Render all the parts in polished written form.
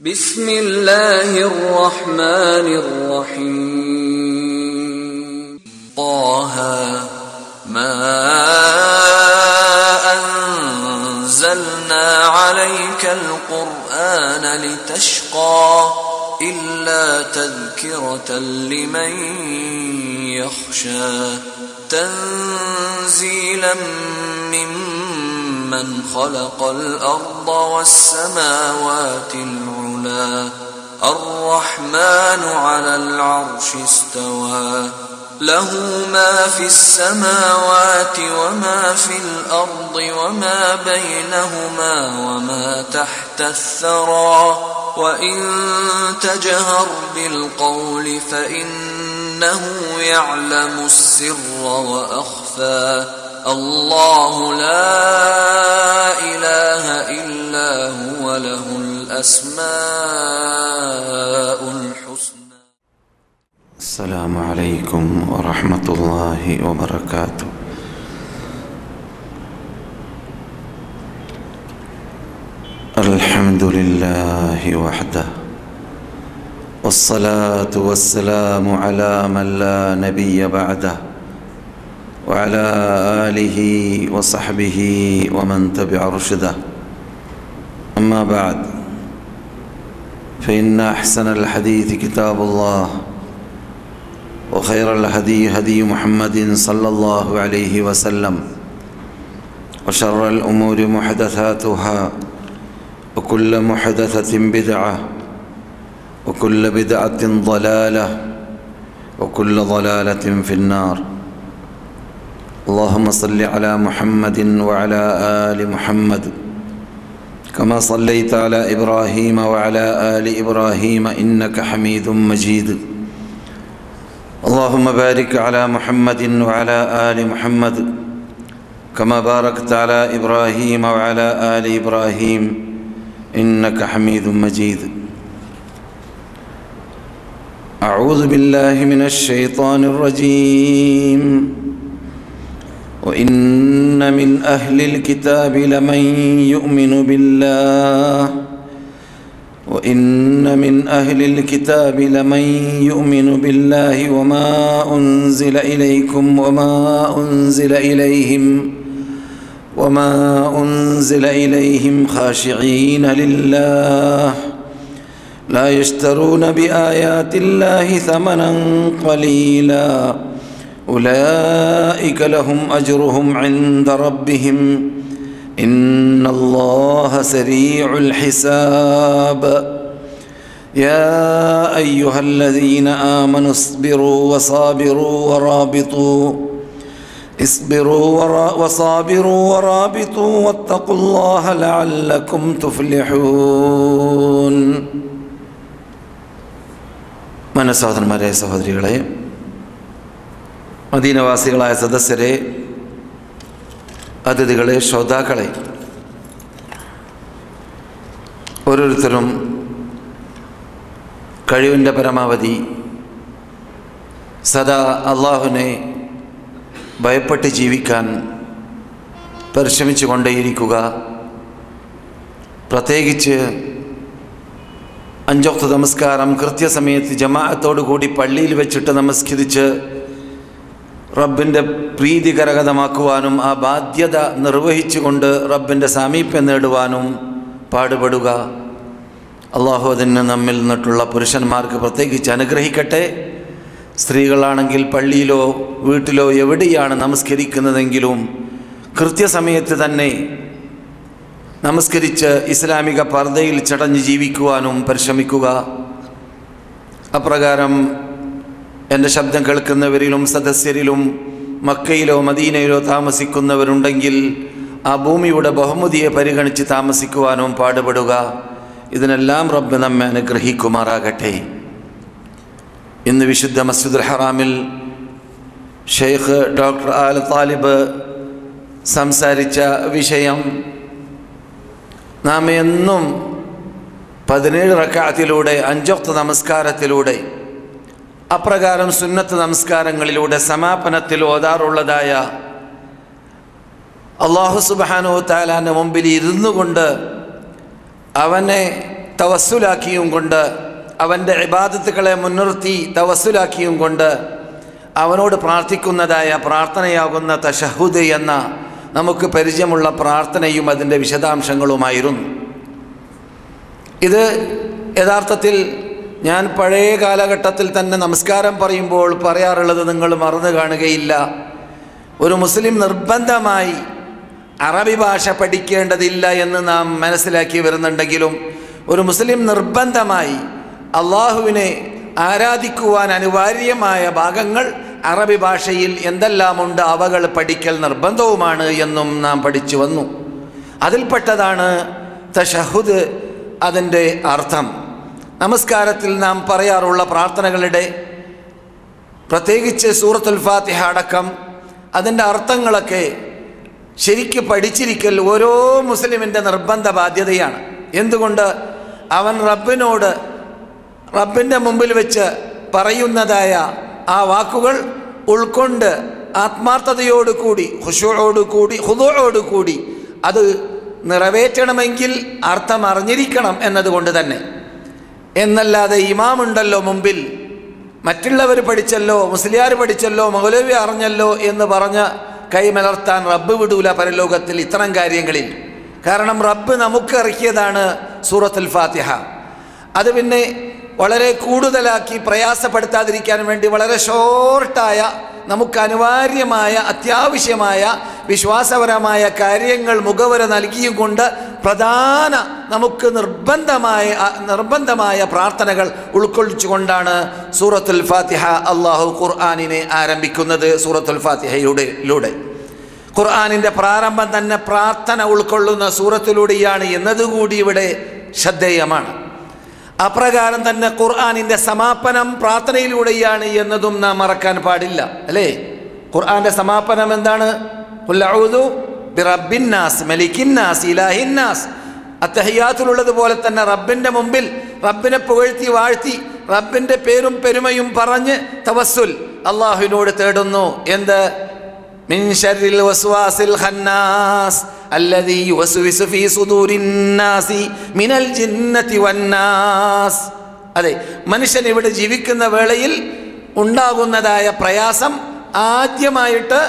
بسم الله الرحمن الرحيم طه ما أنزلنا عليك القرآن لتشقى إلا تذكرة لمن يخشى تنزيلا ممن خلق الأرض والسماوات العلى الرحمن على العرش استوى له ما في السماوات وما في الأرض وما بينهما وما تحت الثرى وإن تجهر بالقول فإنه يعلم السر وأخفى الله لا إله إلا هو له الأسماء الحسنى. السلام عليكم ورحمة الله وبركاته. الحمد لله وحده والصلاة والسلام على من لا نبي بعده وعلى آله وصحبه ومن تبع رشده. أما بعد، فإن أحسن الحديث كتاب الله وخير الهدي هدي محمد صلى الله عليه وسلم وشر الأمور محدثاتها وكل محدثة بدعة وكل بدعة ضلالة وكل ضلالة في النار. اللهم صل على محمد وعلى آل محمد كما صليت على إبراهيم وعلى آل إبراهيم إنك حميد مجيد. اللهم بارك على محمد وعلى آل محمد كما باركت على إبراهيم وعلى آل إبراهيم إنك حميد مجيد. أعوذ بالله من الشيطان الرجيم. وإن من أهل الكتاب لمن يؤمن بالله وإن من أهل الكتاب لمن يؤمن بالله وما أنزل إليكم وما أنزل إليهم خاشعين لله لا يشترون بآيات الله ثمنا قليلا أولئك لهم أجرهم عند ربهم إن الله سريع الحساب. يا أيها الذين آمنوا اصبروا ورابطوا واتقوا الله لعلكم تفلحون. മനസ്സഹോദരന്മാരെ, സഹോദരികളെ, മദീനവാസികളായ സദസ്യരെ, അതിഥികളെ, ശ്രോതാക്കളെ, ഓരോരുത്തരും കഴിവിൻ്റെ പരമാവധി സദാ അള്ളാഹുവിനെ ഭയപ്പെട്ട് ജീവിക്കാൻ പരിശ്രമിച്ചു കൊണ്ടേയിരിക്കുക. പ്രത്യേകിച്ച് അഞ്ചോക്ത നമസ്കാരം കൃത്യസമയത്ത് ജമാഅത്തോടു കൂടി പള്ളിയിൽ വെച്ചിട്ട് നമസ്കരിച്ച് റബ്ബിൻ്റെ പ്രീതി കരഗതമാക്കുവാനും ആ ബാധ്യത നിർവഹിച്ചുകൊണ്ട് റബ്ബിൻ്റെ സാമീപ്യം നേടുവാനും പാടുപെടുക. അള്ളാഹു അതിന് നമ്മിൽ നിന്നിട്ടുള്ള പുരുഷന്മാർക്ക് പ്രത്യേകിച്ച് അനുഗ്രഹിക്കട്ടെ. സ്ത്രീകളാണെങ്കിൽ പള്ളിയിലോ വീട്ടിലോ എവിടെയാണ് നമസ്കരിക്കുന്നതെങ്കിലും കൃത്യസമയത്ത് തന്നെ നമസ്കരിച്ച് ഇസ്ലാമിക പർദ്ദയിൽ ചടഞ്ഞ് ജീവിക്കുവാനും പരിശ്രമിക്കുക. അപ്രകാരം എൻ്റെ ശബ്ദം കേൾക്കുന്നവരിലും സദസ്യരിലും മക്കയിലോ മദീനയിലോ താമസിക്കുന്നവരുണ്ടെങ്കിൽ ആ ഭൂമിയുടെ ബഹുമതിയെ പരിഗണിച്ച് താമസിക്കുവാനും പാടുപെടുക. ഇതിനെല്ലാം റബ്ബ് നമ്മെ അനുഗ്രഹിക്കുമാറാകട്ടെ. ഇന്ന് വിശുദ്ധ മസ്ജിദുൽ ഹറാമിൽ ഷെയ്ഖ് ഡോക്ടർ ആൽ താലിബ് സംസാരിച്ച വിഷയം നാം എന്നും 17 റക്അത്തിലൂടെ 5 വഖ്ത് നമസ്കാരത്തിലൂടെ അപ്രകാരം സുന്നത്ത് നമസ്കാരങ്ങളിലൂടെ സമാപനത്തിൽ ഓതാറുള്ളതായ അല്ലാഹു സുബ്ഹാനഹു വ തആലാന്റെ മുമ്പിൽ ഇരുന്നു കൊണ്ട് അവനെ തവസ്സുലാക്കിയും കൊണ്ട്, അവൻ്റെ ഇബാദത്തുകളെ മുൻനിർത്തി തവസ്സുലാക്കിയും കൊണ്ട് അവനോട് പ്രാർത്ഥിക്കുന്നതായ പ്രാർത്ഥനയാകുന്ന തശഹുദ് എന്ന നമുക്ക് പരിചയമുള്ള പ്രാർത്ഥനയും അതിൻ്റെ വിശദാംശങ്ങളുമായിരുന്നു. ഇത് യഥാർത്ഥത്തിൽ ഞാൻ പഴയ കാലഘട്ടത്തിൽ തന്നെ നമസ്കാരം പറയുമ്പോൾ പറയാറുള്ളത് നിങ്ങൾ മറന്നു കാണുകയില്ല. ഒരു മുസ്ലിം നിർബന്ധമായി അറബി ഭാഷ പഠിക്കേണ്ടതില്ല എന്ന് നാം മനസ്സിലാക്കി വരുന്നുണ്ടെങ്കിലും ഒരു മുസ്ലിം നിർബന്ധമായി അള്ളാഹുവിനെ ആരാധിക്കുവാൻ അനിവാര്യമായ ഭാഗങ്ങൾ അറബി ഭാഷയിൽ എന്തെല്ലാമുണ്ട് അവകൾ പഠിക്കൽ നിർബന്ധവുമാണ് എന്നും നാം പഠിച്ചു വന്നു. അതിൽപ്പെട്ടതാണ് തശഹുദ്. അതിൻ്റെ അർത്ഥം നമസ്കാരത്തിൽ നാം പറയാറുള്ള പ്രാർത്ഥനകളുടെ, പ്രത്യേകിച്ച് സൂറത്തുൽ ഫാത്തിഹ അടക്കം അതിൻ്റെ അർത്ഥങ്ങളൊക്കെ ശരിക്ക് പഠിച്ചിരിക്കൽ ഓരോ മുസ്ലിമിൻ്റെ നിർബന്ധ ബാധ്യതയാണ്. എന്തുകൊണ്ട്? അവൻ റബ്ബിനോട് റബ്ബിൻ്റെ മുമ്പിൽ വെച്ച് പറയുന്നതായ ആ വാക്കുകൾ ഉൾക്കൊണ്ട് ആത്മാർത്ഥതയോടുകൂടി, ഖുദൂഅോടുകൂടി അത് നിറവേറ്റണമെങ്കിൽ അർത്ഥം അറിഞ്ഞിരിക്കണം എന്നതുകൊണ്ട് തന്നെ. എന്നല്ലാതെ ഇമാമുണ്ടല്ലോ മുമ്പിൽ, മറ്റുള്ളവർ പഠിച്ചല്ലോ, മുസ്ലിയാർ പഠിച്ചല്ലോ, മൗലവി അറിഞ്ഞല്ലോ എന്ന് പറഞ്ഞ് കൈമലർത്താൻ റബ്ബ് വിടൂല പരലോകത്തിൽ ഇത്തരം കാര്യങ്ങളിൽ. കാരണം റബ്ബ് നമുക്ക് ഇറക്കിയതാണ് സൂറത്തുൽ ഫാത്തിഹ. അത് പിന്നെ വളരെ കൂടുതലാക്കി പ്രയാസപ്പെടുത്താതിരിക്കാൻ വേണ്ടി വളരെ ഷോർട്ടായ, നമുക്ക് അനിവാര്യമായ അത്യാവശ്യമായ വിശ്വാസപരമായ കാര്യങ്ങൾ മുഖവര നൽകിയും കൊണ്ട് പ്രധാന നമുക്ക് നിർബന്ധമായ പ്രാർത്ഥനകൾ ഉൾക്കൊള്ളിച്ചുകൊണ്ടാണ് സൂറത്തുൽ ഫാത്തിഹ അള്ളാഹു ഖുർആനിനെ ആരംഭിക്കുന്നത്. സൂറത്തുൽ ഫാത്തിഹയിലൂടെ ഖുർആനിൻ്റെ പ്രാരംഭം തന്നെ പ്രാർത്ഥന ഉൾക്കൊള്ളുന്ന സൂറത്തിലൂടെയാണ് എന്നതുകൂടി ഇവിടെ ശ്രദ്ധേയമാണ്. അപ്രകാരം തന്നെ ഖുർആനിൻ്റെ സമാപനം പ്രാർത്ഥനയിലൂടെയാണ് എന്നതും നാം മറക്കാൻ പാടില്ല, അല്ലേ? ഖുർആന്റെ സമാപനം എന്താണ്? ഖുൽ അഊദു ബിറബ്ബിന്നാസ് മലിക്കിന്നാസ് ഇലാഹിന്നാസ്. അത്തഹിയാത്തിലുള്ളതുപോലെ തന്നെ റബ്ബിൻ്റെ മുമ്പിൽ റബ്ബിനെ പുകഴ്ത്തി വാഴ്ത്തി റബ്ബിൻ്റെ പേരും പെരുമയും പറഞ്ഞ് തവസ്സുൽ അള്ളാഹുവിനോട് തേടുന്നു. എന്ത്? മിൻ ശർരിൽ വസ്വാസിൽ ഖന്നാസ് അല്ലദീ യുവസ്വിസു ഫീ സുദൂരിന്നാസി മിനൽ ജിന്നതി വന്നാസ്. അതെ, മനുഷ്യൻ ഇവിടെ ജീവിക്കുന്ന വേളയിൽ ഉണ്ടാകുന്നതായ പ്രയാസം ആദ്യമായിട്ട്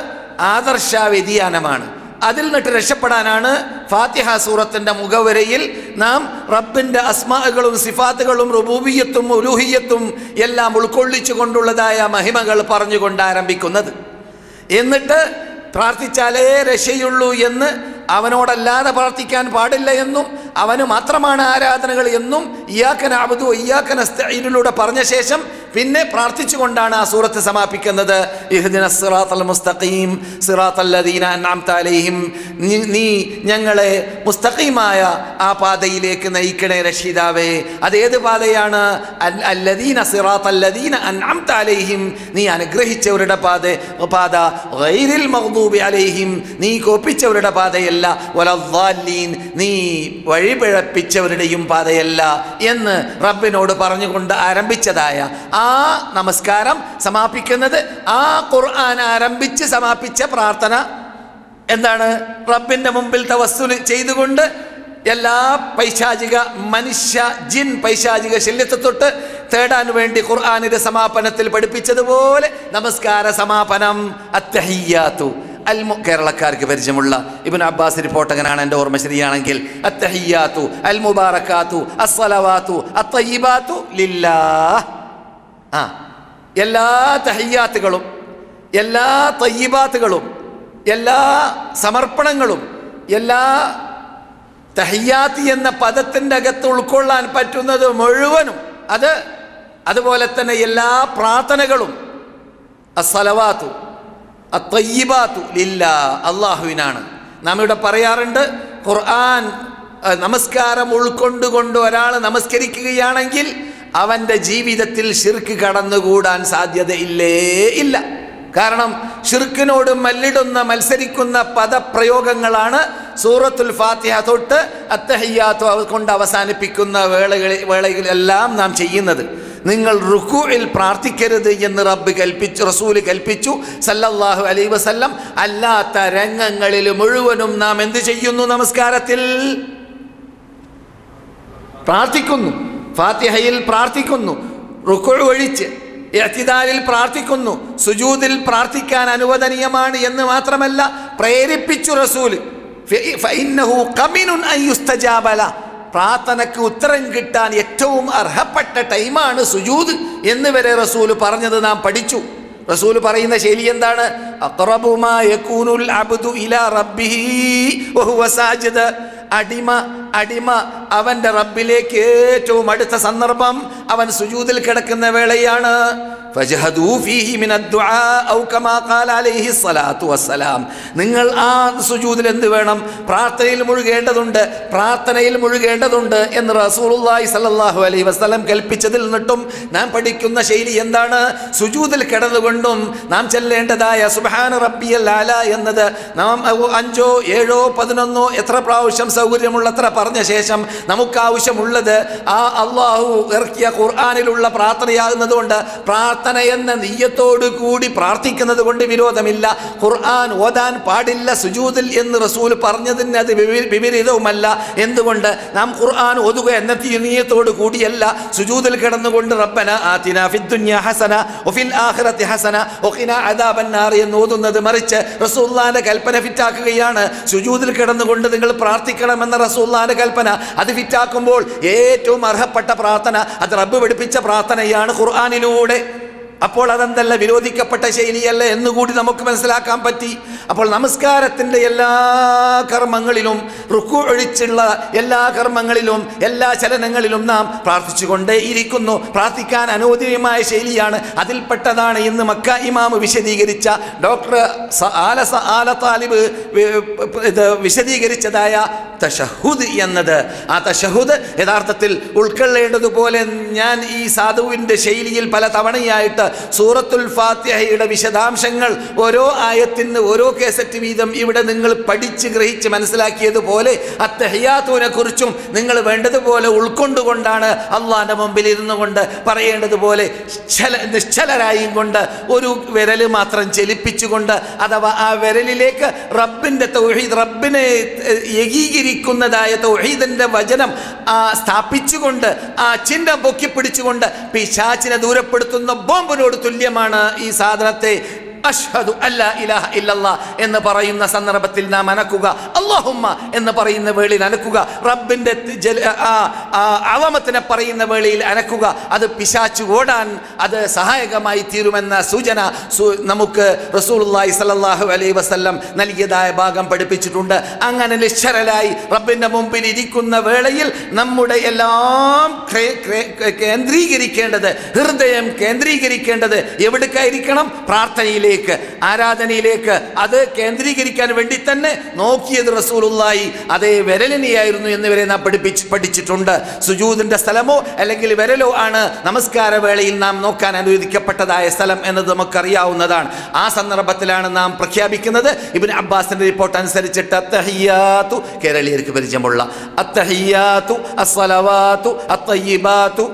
ആദർശ വ്യതിയാനമാണ്. അതിൽ നിന്നിട്ട് രക്ഷപ്പെടാനാണ് ഫാത്തിഹ സൂറത്തിൻ്റെ മുഖവരയിൽ നാം റബ്ബിൻ്റെ അസ്മാകളും സിഫാത്തുകളും റുബൂബിയത്തും ഉലൂഹിയത്തും എല്ലാം ഉൾക്കൊള്ളിച്ചു കൊണ്ടുള്ളതായ മഹിമകൾ പറഞ്ഞുകൊണ്ട് ആരംഭിക്കുന്നത്. എന്നിട്ട് പ്രാർത്ഥിച്ചാലേ രക്ഷയുള്ളൂ എന്ന്, അവനോടല്ലാതെ പ്രാർത്ഥിക്കാൻ പാടില്ല എന്നും അവന് മാത്രമാണ് ആരാധനകൾ എന്നും ഇയ്യാക നഅ്ബുദു വഇയ്യാക നസ്തഈനിലൂടെ പറഞ്ഞ ശേഷം പിന്നെ പ്രാർത്ഥിച്ചുകൊണ്ടാണ് ആ സൂറത്ത് സമാപിക്കുന്നത്. ഇഹ്ദിനസ് സിറാത്തൽ മുസ്തഖീം സിറാത്തൽ ലദീന അൻഅംത അലൈഹിം. നീ ഞങ്ങളെ മുസ്തഖീമായ ആ പാതയിലേക്ക് നയിക്കണേ രക്ഷിതാവേ. അതേത് പാതയാണ്? അല്ലദീന സിറാത്തൽ ലദീന അൻഅംത അലൈഹിം, നീ അനുഗ്രഹിച്ചവരുടെ പാത. ഗൈറിൽ മഗ്ദൂബി അലൈഹിം, നീ കോപ്പിച്ചവരുടെ പാതയല്ല. വലദ്ദാലീൻ, നീ വഴിപിഴപ്പിച്ചവരുടെയും പാതയല്ല എന്ന് റബ്ബിനോട് പറഞ്ഞുകൊണ്ട് ആരംഭിച്ചതായ ആ നമസ്കാരം സമാപിക്കുന്നത്, ആ ഖുർആൻ ആരംഭിച്ച് സമാപിച്ച പ്രാർത്ഥന എന്താണ്? റബ്ബിൻ്റെ മുമ്പിൽ തവസ്സുൽ ചെയ്തുകൊണ്ട് എല്ലാ പൈശാചിക മനുഷ്യ ജിൻ പൈശാചിക ശല്യത്തെ തൊട്ട് തേടാൻ വേണ്ടി ഖുർആനിന്റെ സമാപനത്തിൽ പഠിപ്പിച്ചതുപോലെ നമസ്കാര സമാപനം അത്തഹിയ്യാത്തു. കേരളക്കാർക്ക് പരിചയമുള്ള ഇബ്നു അബ്ബാസ് റിപ്പോർട്ടകനാണ് എൻ്റെ ഓർമ്മ ശരിയാണെങ്കിൽ. അത്തഹിയ്യാത്തു അൽ മുബാറകാത്തു അസ്സലവാത്തു അത്തയ്യിബാത്തു ലില്ലാഹ്. എല്ലാ തഹിയ്യാത്തുകളും എല്ലാ തയ്യിബാത്തുകളും എല്ലാ സമർപ്പണങ്ങളും എല്ലാ തഹിയ്യാത്ത് എന്ന പദത്തിൻ്റെ അകത്ത് ഉൾക്കൊള്ളാൻ പറ്റുന്നത് മുഴുവനും അതുപോലെ തന്നെ എല്ലാ പ്രാർത്ഥനകളും അസ്സലവാത്തു അത്തയ്യിബാത്തു ലില്ലാ, അള്ളാഹുവിനാണ്. നാം ഇവിടെ പറയാറുണ്ട്, ഖുർആൻ നമസ്കാരം ഉൾക്കൊണ്ടുകൊണ്ട് ഒരാൾ നമസ്കരിക്കുകയാണെങ്കിൽ അവൻ്റെ ജീവിതത്തിൽ ശിർക്ക് കടന്നുകൂടാൻ സാധ്യതയില്ലേ ഇല്ല. കാരണം ഷിർക്കിനോട് മത്സരിക്കുന്ന പദപ്രയോഗങ്ങളാണ് സൂറത്തുൽ ഫാത്തിഹ തൊട്ട് അത്തഹിയ്യാത്ത് കൊണ്ട് അവസാനിപ്പിക്കുന്ന വേളകളിലെല്ലാം നാം ചെയ്യുന്നത്. നിങ്ങൾ റുക്കൂഇൽ പ്രാർത്ഥിക്കരുത് എന്ന് റസൂൽ കൽപ്പിച്ചു സല്ലല്ലാഹു അലൈഹി വസല്ലം. അല്ലാത്ത രംഗങ്ങളിൽ മുഴുവനും നാം എന്ത് ചെയ്യുന്നു? നമസ്കാരത്തിൽ പ്രാർത്ഥിക്കുന്നു, ഫാത്തിഹയിൽ പ്രാർത്ഥിക്കുന്നു, റുക്ഉ ഒഴിച്ച് ഇഅ്തിദാലിൽ പ്രാർത്ഥിക്കുന്നു, സുജൂദിൽ പ്രാർത്ഥിക്കാൻ അനുവദനീയമാണ് എന്ന് മാത്രമല്ല പ്രേരിപ്പിച്ചു റസൂൽ. ഫഇന്നഹു ഖമിനുൻ അൻ യുസ്തജാബ ലഹു, പ്രാർത്ഥനയ്ക്ക് ഉത്തരം കിട്ടാൻ ഏറ്റവും അർഹപ്പെട്ട ടൈമാണ് സുജൂദ് എന്ന് വരെ റസൂൽ പറഞ്ഞത് നാം പഠിച്ചു. റസൂൽ പറയുന്ന ശൈലി എന്താണ്? അഖറബു മാ യകൂനുൽ അബ്ദു ഇലാ റബ്ബിഹി വഹുവ സാജിദ്. അടിമ അവൻ്റെ റബ്ബിലേക്ക് ഏറ്റവും അടുത്ത സന്ദർഭം അവൻ സുജൂദിൽ കിടക്കുന്ന വേളയാണ്. നിങ്ങൾ ആ സുജൂദിൽ എന്ത് വേണം? പ്രാർത്ഥനയിൽ മുഴുകേണ്ടതുണ്ട് എന്ന് റസൂലുള്ളാഹി സ്വല്ലല്ലാഹു അലൈഹി വസല്ലം കൽപ്പിച്ചതിൽ നിന്നിട്ടും നാം പഠിക്കുന്ന ശൈലി എന്താണ്? സുജൂദിൽ കിടന്നുകൊണ്ടും നാം ചെല്ലേണ്ടതായ സുബ്ഹാന റബ്ബിയൽ അഅല എന്നത് നാം 5, 7, 11 എത്ര പ്രാവശ്യം സൗകര്യമുള്ളത്ര പറഞ്ഞ ശേഷം നമുക്ക് ആവശ്യമുള്ളത് ആ അള്ളാഹു ഇറക്കിയ ഖുർആനിലുള്ള പ്രാർത്ഥനയാകുന്നത് കൊണ്ട് പ്രാർത്ഥന എന്ന നിയ്യത്തോടു കൂടി പ്രാർത്ഥിക്കുന്നത് കൊണ്ട് വിരോധമില്ല. ഖുർആൻ ഓതാൻ പാടില്ല സുജൂദിൽ എന്ന് റസൂൽ പറഞ്ഞതിന് അത് വിപരീതവുമല്ല. എന്തുകൊണ്ട്? നാം ഖുർആൻ ഓതുക എന്ന നിയ്യത്തോടു കൂടിയല്ല സുജൂദിൽ കിടന്നുകൊണ്ട് റബ്ബന ആതിനാ ഫിദ്ദുനിയ ഹസന വഫിൽ ആഖിറതി ഹസന വഖിനാ അദാബന്നാർ എന്ന് ഓതുന്നത്. മറിച്ച് റസൂലുള്ളാഹിന്റെ കൽപ്പന ഫിറ്റാക്കുകയാണ്. സുജൂദിൽ കിടന്നുകൊണ്ട് നിങ്ങൾ പ്രാർത്ഥിക്കണമെന്ന റസൂലുള്ളാഹിന്റെ കൽപ്പന അത് ഫിറ്റാക്കുമ്പോൾ ഏറ്റവും അർഹപ്പെട്ട പ്രാർത്ഥന അത് റബ്ബ് പഠിപ്പിച്ച പ്രാർത്ഥനയാണ് ഖുർആനിലൂടെ. അപ്പോൾ അതെന്തല്ല വിരോധിക്കപ്പെട്ട ശൈലിയല്ല എന്നുകൂടി നമുക്ക് മനസ്സിലാക്കാൻ പറ്റി. അപ്പോൾ നമസ്കാരത്തിൻ്റെ എല്ലാ കർമ്മങ്ങളിലും റുക്കു ഒഴിച്ചുള്ള എല്ലാ കർമ്മങ്ങളിലും എല്ലാ ചലനങ്ങളിലും നാം പ്രാർത്ഥിച്ചുകൊണ്ടേ ഇരിക്കുന്നു. പ്രാർത്ഥിക്കാൻ അനുവദനീയമായ ശൈലിയാണ്. അതിൽപ്പെട്ടതാണ് ഇന്ന് മക്ക ഇമാം വിശദീകരിച്ച ഡോക്ടർ ആല താലിബ് ഇത് വിശദീകരിച്ചതായ തശഹുദ് എന്നത്. ആ തശഹുദ് യഥാർത്ഥത്തിൽ ഉൾക്കൊള്ളേണ്ടതുപോലെ ഞാൻ ഈ സാധുവിൻ്റെ ശൈലിയിൽ പല തവണയായിട്ട് സൂറത്തുൽ ഫാത്തിഹയുടെ വിശദാംശങ്ങൾ ഓരോ ആയത്തിന് ഓരോ കേസറ്റ് വീതം ഇവിടെ നിങ്ങൾ പഠിച്ച് ഗ്രഹിച്ച് മനസ്സിലാക്കിയതുപോലെ അത്തഹിയാത്തുവിനെ കുറിച്ചും നിങ്ങൾ വേണ്ടതുപോലെ ഉൾക്കൊണ്ടുകൊണ്ടാണ് അള്ളാഹിൻ്റെ മുമ്പിൽ ഇരുന്നു കൊണ്ട് പറയേണ്ടതുപോലെ നിശ്ചലരായും കൊണ്ട് ഒരു വിരൽ മാത്രം ചലിപ്പിച്ചുകൊണ്ട് അഥവാ ആ വിരലിലേക്ക് റബ്ബിൻ്റെ തൗഹീദ് റബ്ബിനെ ഏകീകരിക്കുന്നതായ തൗഹീദിൻ്റെ വചനം സ്ഥാപിച്ചുകൊണ്ട് ആ ചിഹ്നം പൊക്കിപ്പിടിച്ചുകൊണ്ട് പിശാചിനെ ദൂരപ്പെടുത്തുന്ന ബോംബിനോട് തുല്യമാണ് ഈ സാധനത്തെ അഷ്ഹദു അല്ലാ ഇലാഹ ഇല്ലല്ലാഹ് എന്ന് പറയുന്ന സന്ദർഭത്തിൽ നാം അനക്കുക, അല്ലാഹുമ്മ എന്ന് പറയുന്ന വേളയിൽ അനക്കുക, റബ്ബിൻ്റെ അളമത്തിനെ പറയുന്ന വേളയിൽ അനക്കുക. അത് പിശാച് ഓടാൻ അത് സഹായകമായി തീരുമെന്ന സൂചന നമുക്ക് റസൂലുള്ളാഹി സ്വല്ലല്ലാഹു അലൈഹി വസല്ലം നൽകിയതായ ഭാഗം പഠിപ്പിച്ചിട്ടുണ്ട്. അങ്ങനെ നിശ്ചലരായി റബ്ബിൻ്റെ മുമ്പിൽ ഇരിക്കുന്ന വേളയിൽ നമ്മുടെ എല്ലാം കേന്ദ്രീകരിക്കേണ്ടത്, ഹൃദയം കേന്ദ്രീകരിക്കേണ്ടത് എവിടേക്കായിരിക്കണം? പ്രാർത്ഥനയിലേക്ക്, ആരാധനയിലേക്ക്. അത് കേന്ദ്രീകരിക്കാൻ വേണ്ടി തന്നെ നോക്കിയത് റസൂലുള്ളാഹി അതേ വിരലിനെയായിരുന്നു എന്നിവരെ നാം പഠിച്ചിട്ടുണ്ട്. സുജൂദിന്റെ സ്ഥലമോ അല്ലെങ്കിൽ വിരലോ ആണ് നമസ്കാര വേളയിൽ നാം നോക്കാൻ അനുവദിക്കപ്പെട്ടതായ സ്ഥലം എന്നത് നമുക്കറിയാവുന്നതാണ്. ആ സന്ദർഭത്തിലാണ് നാം പ്രഖ്യാപിക്കുന്നത്. ഇബ്നു അബ്ബാസിന്റെ റിപ്പോർട്ട് അനുസരിച്ചിട്ട് അത്തഹിയാത്തു, കേരളീയർക്ക് പരിചയമുള്ള അത്തഹിയാത്തു അസ്സലവാത്തു അത്തയ്യിബാത്തു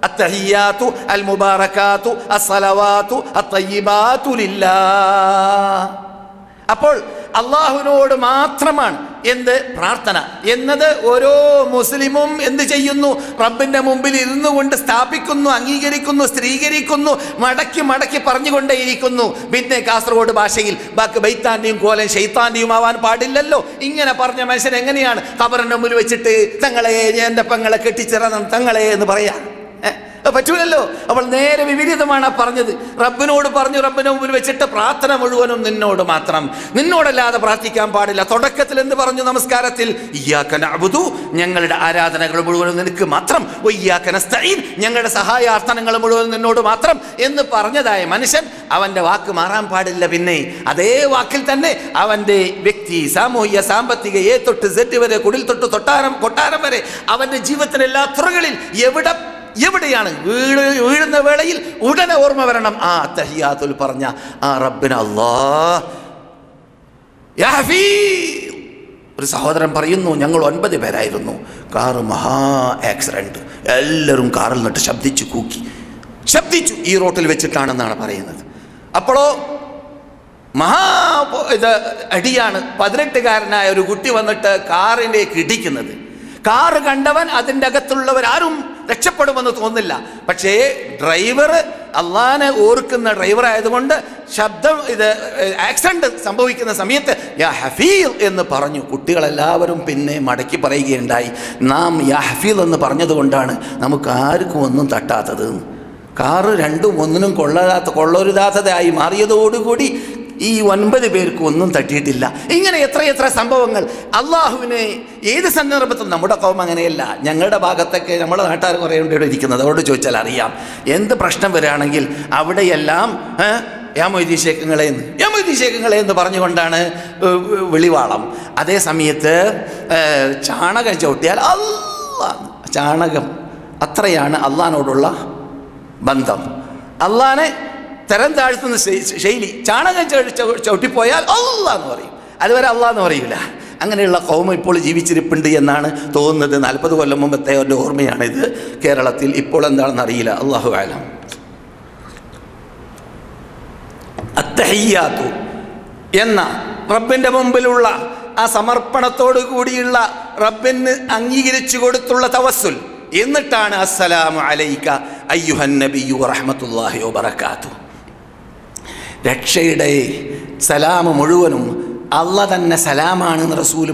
അത്തഹിയാത്തു അൽ മുബാറകാത്തു അസ്സലവാത്തു അത്തയ്യിബാത്തു ലില്ലാഹ്. അപ്പോൾ അള്ളാഹുവിനോട് മാത്രമാണ് എന്ത് പ്രാർത്ഥന എന്നത് ഓരോ മുസ്ലിമും എന്ത് ചെയ്യുന്നു? റബ്ബിൻ്റെ മുമ്പിൽ ഇരുന്നു കൊണ്ട് സ്ഥാപിക്കുന്നു, അംഗീകരിക്കുന്നു, സ്ത്രീകരിക്കുന്നു, മടക്കി പറഞ്ഞുകൊണ്ടേയിരിക്കുന്നു. പിന്നെ കാസർഗോഡ് ഭാഷയിൽ ബാക്കി ബൈത്താൻ്റെയും കോലൻ ശൈത്താൻ്റെയും ആവാൻ പാടില്ലല്ലോ. ഇങ്ങനെ പറഞ്ഞ മനുഷ്യൻ എങ്ങനെയാണ് ഖബറിൻ്റെ മുമ്പിൽ വെച്ചിട്ട് തങ്ങളെ എൻ്റെ പെങ്ങളെ കെട്ടിച്ചിറണം തങ്ങളെ എന്ന് പറയാം? പറ്റൂലല്ലോ. അപ്പോൾ നേരെ വിപരീതമാണ് പറഞ്ഞത്. റബ്ബിനോട് പറഞ്ഞു, റബ്ബിന് മുമ്പിൽ വെച്ചിട്ട് പ്രാർത്ഥന മുഴുവനും നിന്നോട് മാത്രം, നിന്നോടല്ലാതെ പ്രാർത്ഥിക്കാൻ പാടില്ല. തുടക്കത്തിൽ എന്ത് പറഞ്ഞു? നമസ്കാരത്തിൽ ഇയ്യാക നഅ്ബുദു, ഞങ്ങളുടെ ആരാധനകൾ മുഴുവനും നിനക്ക് മാത്രം, വഇയ്യാക നസ്തഈൻ, ഞങ്ങളുടെ സഹായാർത്ഥനകൾ മുഴുവനും നിന്നോട് മാത്രം എന്ന് പറഞ്ഞതായ മനുഷ്യൻ അവൻ്റെ വാക്ക് മാറാൻ പാടില്ല. പിന്നെ അതേ വാക്കിൽ തന്നെ അവൻ്റെ വ്യക്തി, സാമൂഹിക, സാമ്പത്തിക, എ തൊട്ട് സെറ്റ് വരെ, കുടിൽ തൊട്ട് കൊട്ടാരം വരെ അവൻ്റെ ജീവിതത്തിലെ എല്ലാ തുറകളിൽ എവിടെയാണ് വീഴുന്ന വേളയിൽ ഉടനെ ഓർമ്മ വരണം ആ തഹിയാത്തുൽ പറഞ്ഞ ആ റബ്ബിന് അല്ലാഹ്. ഒരു സഹോദരൻ പറയുന്നു, ഞങ്ങൾ 9 പേരായിരുന്നു, കാറ് മഹാ ആക്സിഡൻറ്റ്, എല്ലാവരും കാറിൽ നിന്നിട്ട് ശബ്ദിച്ചു ഈ റോട്ടിൽ വെച്ചിട്ടാണെന്നാണ് പറയുന്നത്. അപ്പോഴോ അടിയാണ്. 18കാരനായ ഒരു കുട്ടി വന്നിട്ട് കാറിലേക്ക് ഇടിക്കുന്നത്. കാറ് കണ്ടവൻ അതിൻ്റെ അകത്തുള്ളവരാരും രക്ഷപ്പെടുമെന്ന് തോന്നില്ല. പക്ഷേ ഡ്രൈവർ അള്ളാനെ ഓർക്കുന്ന ഡ്രൈവർ ആയതുകൊണ്ട് ശബ്ദം ഇത് ആക്സിഡന്റ് സംഭവിക്കുന്ന സമയത്ത് യാ ഹഫീൽ എന്ന് പറഞ്ഞു. കുട്ടികളെല്ലാവരും പിന്നെ മടക്കി പറയുകയുണ്ടായി, നാം യാ ഹഫീൽ എന്ന് പറഞ്ഞതുകൊണ്ടാണ് നമുക്ക് ആർക്കും ഒന്നും തട്ടാത്തത്. കാറ് രണ്ടും ഒന്നിനും കൊള്ളരുതാത്തതായി മാറിയതോടുകൂടി ഈ 9 പേർക്കും ഒന്നും തട്ടിയിട്ടില്ല. ഇങ്ങനെ എത്രയെത്ര സംഭവങ്ങൾ. അള്ളാഹുവിനെ ഏത് സന്ദർഭത്തിലും, നമ്മുടെ കൗമ അങ്ങനെയല്ല, ഞങ്ങളുടെ ഭാഗത്തൊക്കെ നമ്മുടെ നാട്ടുകാർ കുറേ ഉണ്ട് ഇവിടെ ഇരിക്കുന്നത്, അവരോട് ചോദിച്ചാൽ അറിയാം. എന്ത് പ്രശ്നം വരികയാണെങ്കിൽ അവിടെയെല്ലാം യാ മൊയ്തീൻ ശേഖങ്ങളെ എന്ന് പറഞ്ഞുകൊണ്ടാണ് വിളിവാളം. അതേ സമയത്ത് ചാണകം ചവിട്ടിയാൽ ചാണകം, അത്രയാണ് അള്ളാഹിനോടുള്ള ബന്ധം. അള്ളാഹിനെ തരം താഴ്ത്തുന്ന ശൈലി. ചാണകം ചവിട്ടിപ്പോയാൽ അള്ളാഹ് എന്ന് പറയും, അതുവരെ അള്ളാഹ് എന്ന് പറയൂല. അങ്ങനെയുള്ള കൗമ ഇപ്പോൾ ജീവിച്ചിരിപ്പുണ്ട് എന്നാണ് തോന്നുന്നത്. 40 കൊല്ലം മുമ്പത്തെ ഒരു ഓർമ്മയാണിത്. കേരളത്തിൽ ഇപ്പോൾ എന്താണെന്ന് അറിയില്ല, അള്ളാഹു ആലം. അത്തഹിയ്യാത്തു എന്ന റബ്ബിൻ്റെ മുമ്പിലുള്ള ആ സമർപ്പണത്തോടു കൂടിയുള്ള റബ്ബിന് അംഗീകരിച്ചു കൊടുത്തുള്ള തവസ്സുൽ. എന്നിട്ടാണ് അസ്സലാമു അലൈക അയ്യുഹൻ നബിയ്യു വറഹ്മത്തുള്ളാഹി വബറകാതുഹു. രക്ഷയുടെ സലാം മുഴുവനും അള്ളാഹ് തന്നെ സലാമാണെന്ന് റസൂൽ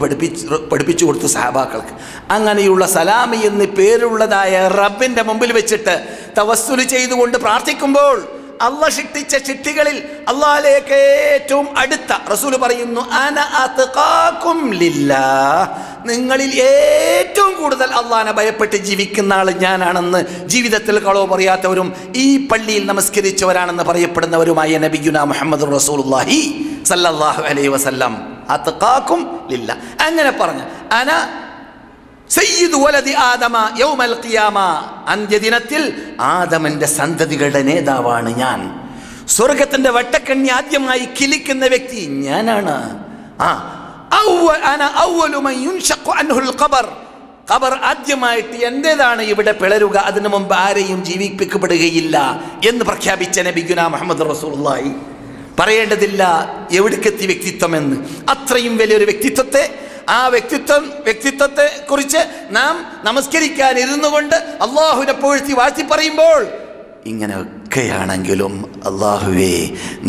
പഠിപ്പിച്ചു കൊടുത്തു സഹാബാക്കൾക്ക്. അങ്ങനെയുള്ള സലാമി എന്ന് പേരുള്ളതായ റബ്ബിൻ്റെ മുമ്പിൽ വെച്ചിട്ട് തവസ്സുൽ ചെയ്തുകൊണ്ട് പ്രാർത്ഥിക്കുമ്പോൾ അള്ളാഹ് സൃഷ്ടിച്ച ചിട്ടികളിൽ അള്ളാഹിലേക്ക് ഏറ്റവും അടുത്ത റസൂൽ പറയുന്നു, അന അത്ഖാകും ലില്ലാഹ്, നിങ്ങളിൽ ഏറ്റവും കൂടുതൽ അള്ളാഹിനെ ഭയപ്പെട്ട് ജീവിക്കുന്ന ആൾ ഞാനാണെന്ന് ജീവിതത്തിൽ കളവ് പറയാത്തവരും ഈ പള്ളിയിൽ നമസ്കരിച്ചവരാണെന്ന് പറയപ്പെടുന്നവരുമായ നബിയുനാ മുഹമ്മദുർ റസൂലുള്ളാഹി സല്ലല്ലാഹു അലൈഹി വസല്ലം അത്ഖാകും ലില്ലാഹ് അങ്ങനെ പറഞ്ഞു. അന സയ്യിദു വലദി ആദമ യൗമൽ ഖിയാമ, അന്ത്യദിനത്തിൽ ആദമന്റെ സന്തതികളുടെ നേതാവാണ് ഞാൻ. സ്വർഗത്തിന്റെ വട്ടക്കണ്ണി ആദ്യമായി കിളിക്കുന്ന വ്യക്തി ഞാനാണ്. ഖബർ ആദ്യമായിട്ട് എന്റേതാണ് ഇവിടെ പിളരുക, അതിനു മുമ്പ് ആരെയും ജീവിപ്പിക്കപ്പെടുകയില്ല എന്ന് പ്രഖ്യാപിച്ച നബിയുനാ മുഹമ്മദ് റസൂലുള്ളാഹി. പറയേണ്ടതില്ല എവിടേക്കെത്തി വ്യക്തിത്വം എന്ന്. അത്രയും വലിയൊരു വ്യക്തിത്വത്തെ, ആ വ്യക്തിത്വത്തെ കുറിച്ച് നാം നമസ്കരിക്കാൻ ഇരുന്നു കൊണ്ട് അള്ളാഹുവിനെ പുകഴ്ത്തി വാഴ്ത്തി പറയുമ്പോൾ ഇങ്ങനെയൊക്കെയാണെങ്കിലും അള്ളാഹുവേ,